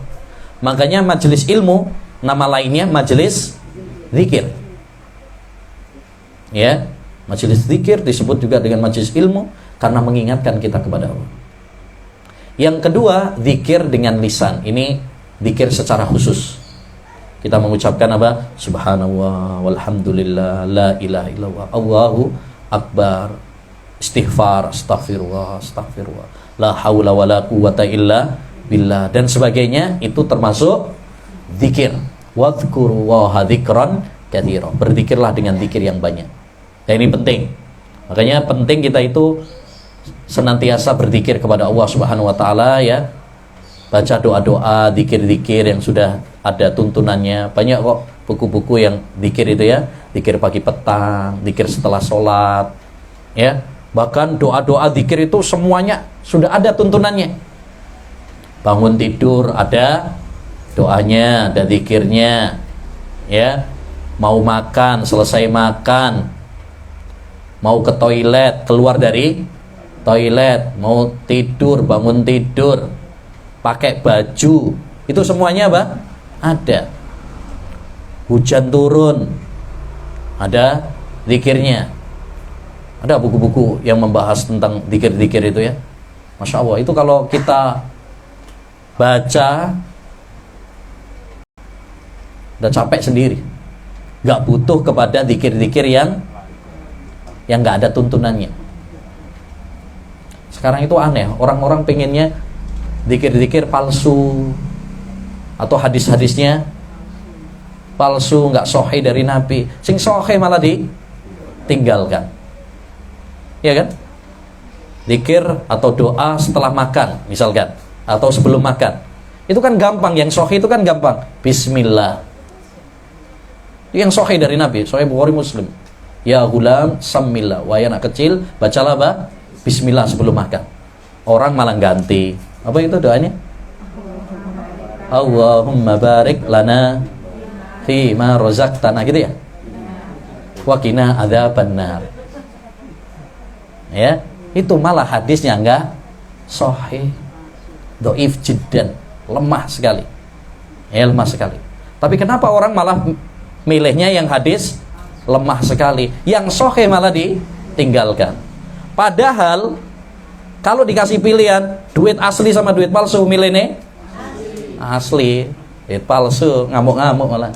Makanya majelis ilmu, nama lainnya majelis zikir. Ya, majelis zikir disebut juga dengan majelis ilmu karena mengingatkan kita kepada Allah. Yang kedua, zikir dengan lisan. Ini zikir secara khusus. Kita mengucapkan apa? Subhanallah, walhamdulillah, la ilaha illallah, Allahu akbar, istighfar, astaghfirullah, astaghfirullah, la haula wala quwata illa billah, dan sebagainya. Itu termasuk zikir. Wadhkurullaha dzikran katsira. Berzikirlah dengan zikir yang banyak. Dan ini penting. Makanya penting kita itu senantiasa berzikir kepada Allah Subhanahu wa taala, ya. Baca doa-doa, zikir-zikir yang sudah ada tuntunannya. Banyak kok buku-buku yang zikir itu, ya. Zikir pagi petang, zikir setelah sholat, ya. Bahkan doa-doa zikir itu semuanya sudah ada tuntunannya. Bangun tidur ada doanya, ada zikirnya, ya. Mau makan, selesai makan, mau ke toilet, keluar dari toilet, mau tidur, bangun tidur, pakai baju, itu semuanya apa? Ada. Hujan turun, ada zikirnya. Ada buku-buku yang membahas tentang zikir-zikir itu, ya. Masya Allah, itu kalau kita baca udah capek sendiri, nggak butuh kepada zikir-zikir yang nggak ada tuntunannya. Sekarang itu aneh, orang-orang pengennya zikir-zikir palsu atau hadis-hadisnya palsu, nggak sahih dari Nabi. Sing sahih malah ditinggalkan. Ya kan? Zikir atau doa setelah makan misalkan, atau sebelum makan. Itu kan gampang, yang sahih itu kan gampang. Bismillah. Yang sahih dari Nabi, sahih Bukhari Muslim. Ya gulam samillah, wahai anak kecil, bacalah apa? Bismillah sebelum makan. Orang malah ganti. Apa itu doanya? Allahumma barik lana fi ma razaqtana, gitu ya. Wa qina adzabannar. Ya, itu malah hadisnya enggak sahih. Dhaif jiddan, lemah sekali. Ya, lemah sekali. Tapi kenapa orang malah milihnya yang hadis lemah sekali, yang sahih malah ditinggalkan? Padahal kalau dikasih pilihan duit asli sama duit palsu, milih nih asli. Duit palsu ngamuk-ngamuk malah.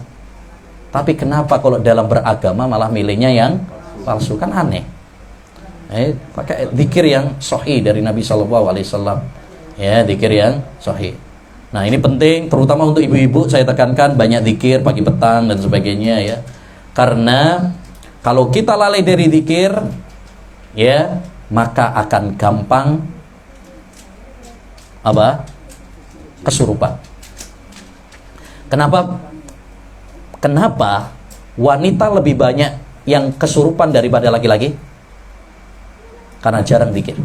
Tapi kenapa kalau dalam beragama malah milihnya yang palsu? Kan aneh. Pakai zikir yang sahih dari Nabi SAW. Ya, zikir yang sahih. Nah, ini penting terutama untuk ibu-ibu, saya tekankan banyak zikir pagi petang dan sebagainya ya. Karena kalau kita lalai dari zikir ya, maka akan gampang apa? Kesurupan. Kenapa wanita lebih banyak yang kesurupan daripada laki-laki? Karena jarang zikir.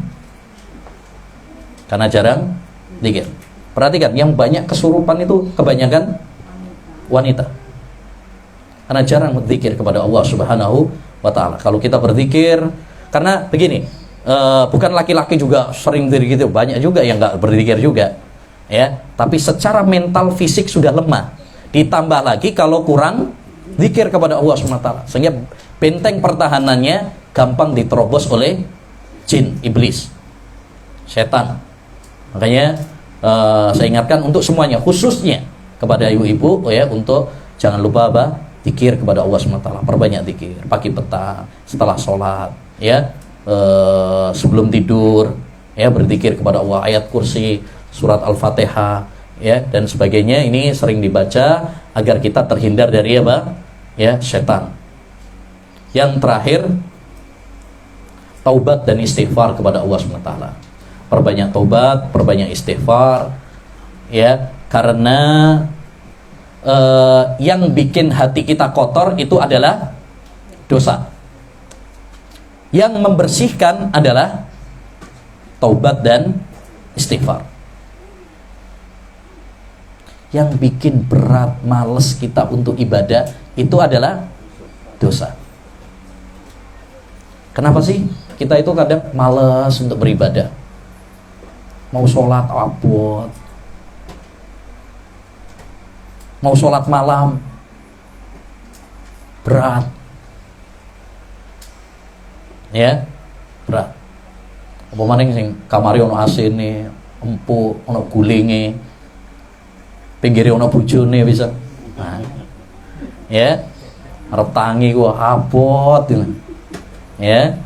Karena jarang zikir. Perhatikan, yang banyak kesurupan itu kebanyakan wanita. Karena jarang berzikir kepada Allah Subhanahu wa ta'ala. Kalau kita berzikir, karena begini, bukan laki-laki juga sering berzikir gitu, banyak juga yang nggak berzikir juga. Ya, tapi secara mental fisik sudah lemah. Ditambah lagi kalau kurang zikir kepada Allah Subhanahu wa ta'ala, sehingga benteng pertahanannya gampang diterobos oleh jin, iblis, setan. Makanya saya ingatkan untuk semuanya, khususnya kepada ibu-ibu ya, untuk jangan lupa apa? Zikir kepada Allah Subhanahu wa ta'ala. Perbanyak zikir pagi petang, setelah sholat ya, sebelum tidur ya, berzikir kepada Allah, ayat kursi, surat Al-Fatihah ya, dan sebagainya. Ini sering dibaca agar kita terhindar dari apa? Ya, setan. Yang terakhir, taubat dan istighfar kepada Allah Subhanahu wa ta'ala. Perbanyak taubat, perbanyak istighfar ya, karena yang bikin hati kita kotor itu adalah dosa. Yang membersihkan adalah taubat dan istighfar. Yang bikin berat, males kita untuk ibadah itu adalah dosa. Kenapa sih kita itu kadang males untuk beribadah? Mau sholat abot, mau sholat malam berat, ya berat. Apa maning sing kamari ono asine, empuk, ono gulinge, pinggire ono bojone bisa. Nah, ya, arep tangi gua abot gitu. Ya.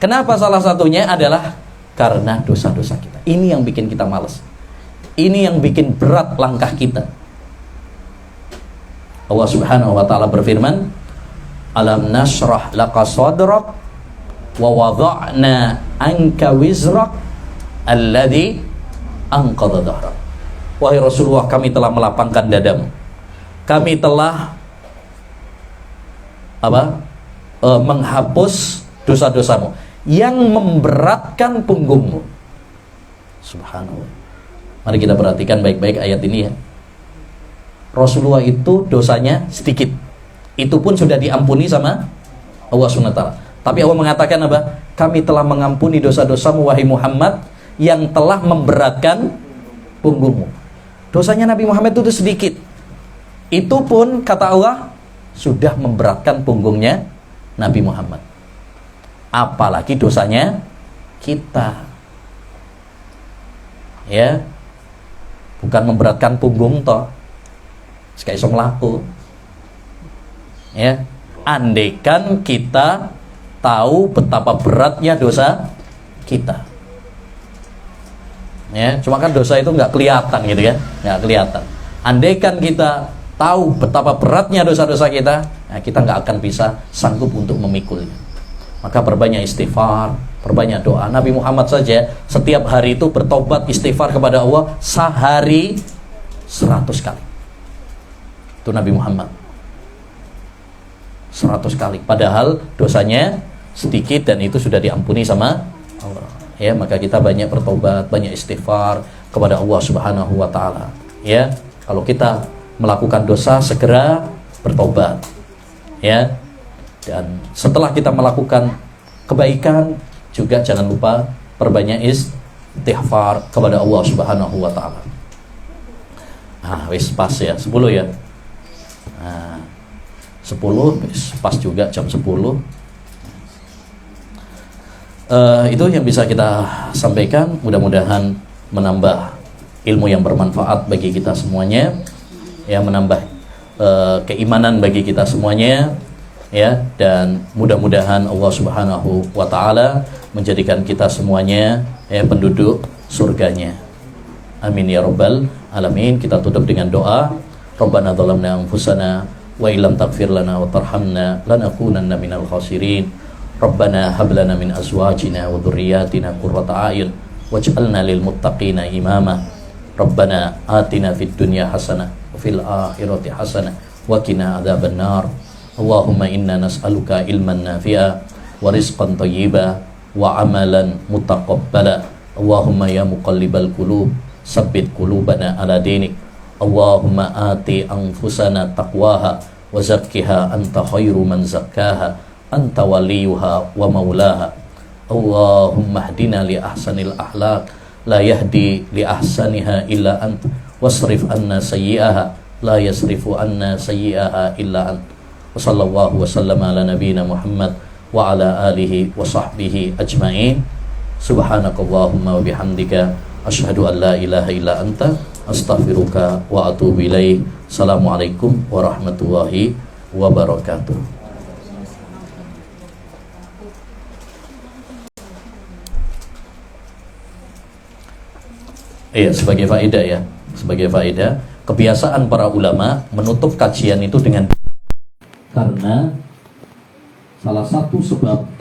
Kenapa? Salah satunya adalah karena dosa-dosa kita. Ini yang bikin kita malas. Ini yang bikin berat langkah kita. Allah Subhanahu wa ta'ala berfirman, alam nashrah laka sadrak wa wada'na anka wizrak alladhi anqadha dhahrak. Wahai Rasulullah, kami telah melapangkan dadamu. Kami telah menghapus dosa-dosamu yang memberatkan punggungmu. Subhanallah. Mari kita perhatikan baik-baik ayat ini ya. Rasulullah itu dosanya sedikit, itu pun sudah diampuni sama Allah SWT. Tapi Allah mengatakan apa? Kami telah mengampuni dosa-dosamu wahai Muhammad yang telah memberatkan punggungmu. Dosanya Nabi Muhammad itu sedikit, itu pun kata Allah sudah memberatkan punggungnya Nabi Muhammad. Apalagi dosanya kita, ya, bukan memberatkan punggung toh, sekali iso mlaku, ya. Andaikan kita tahu betapa beratnya dosa kita, ya. Cuma kan dosa itu nggak kelihatan gitu ya, nggak kelihatan. Andaikan kita tahu betapa beratnya dosa-dosa kita, nah kita nggak akan bisa sanggup untuk memikulnya. Maka perbanyak istighfar, perbanyak doa. Nabi Muhammad saja setiap hari itu bertobat istighfar kepada Allah sehari 100 kali. Itu Nabi Muhammad 100 kali. Padahal dosanya sedikit dan itu sudah diampuni sama Allah. Ya, maka kita banyak bertobat, banyak istighfar kepada Allah Subhanahu wa taala. Ya, kalau kita melakukan dosa segera bertobat. Ya. Dan setelah kita melakukan kebaikan juga jangan lupa perbanyak istighfar kepada Allah Subhanahu wa taala. Wis pas ya, 10 ya. 10 wis pas juga jam 10. Itu yang bisa kita sampaikan, mudah-mudahan menambah ilmu yang bermanfaat bagi kita semuanya, ya, menambah keimanan bagi kita semuanya, ya, dan mudah-mudahan Allah Subhanahu wa taala menjadikan kita semuanya penduduk surganya. Amin ya rabbal alamin. Kita tutup dengan doa. Rabbana dzalamna anfusana wa illam taghfir lana wa tarhamna lanakunanna minal khasirin. Rabbana hab lana min azwajina wa dhurriyyatina qurrata a'yun waj'alna lil muttaqina imama. Rabbana atina fid dunya hasanah wa fil akhirati hasanah wa qina adzabannar. Allahumma inna nas'aluka ilman nafi'a wa rizqan thayyiba wa amalan mutaqabbala. Allahumma ya muqallibal qulub sabbit qulubana ala dinik. Allahumma ati anfusana taqwaha wa zakkiha anta khairu man zakkaha anta waliyuha wa maulaha. Allahumma hdina li ahsanil akhlaq la yahdi li ahsaniha illa anta wasrif anna sayyi'aha la yasrifu anna sayyi'aha illa anta. Wa sallallahu wa sallama ala nabiyyina Muhammad wa ala alihi wa sahbihi ajma'in. Subhanakallahumma wa bihamdika asyhadu an la ilaha illa anta astaghfiruka wa atubu ilaik. Assalamualaikum warahmatullahi wabarakatuh. Sebagai faedah ya, sebagai faedah, kebiasaan para ulama menutup kajian itu dengan, karena salah satu sebab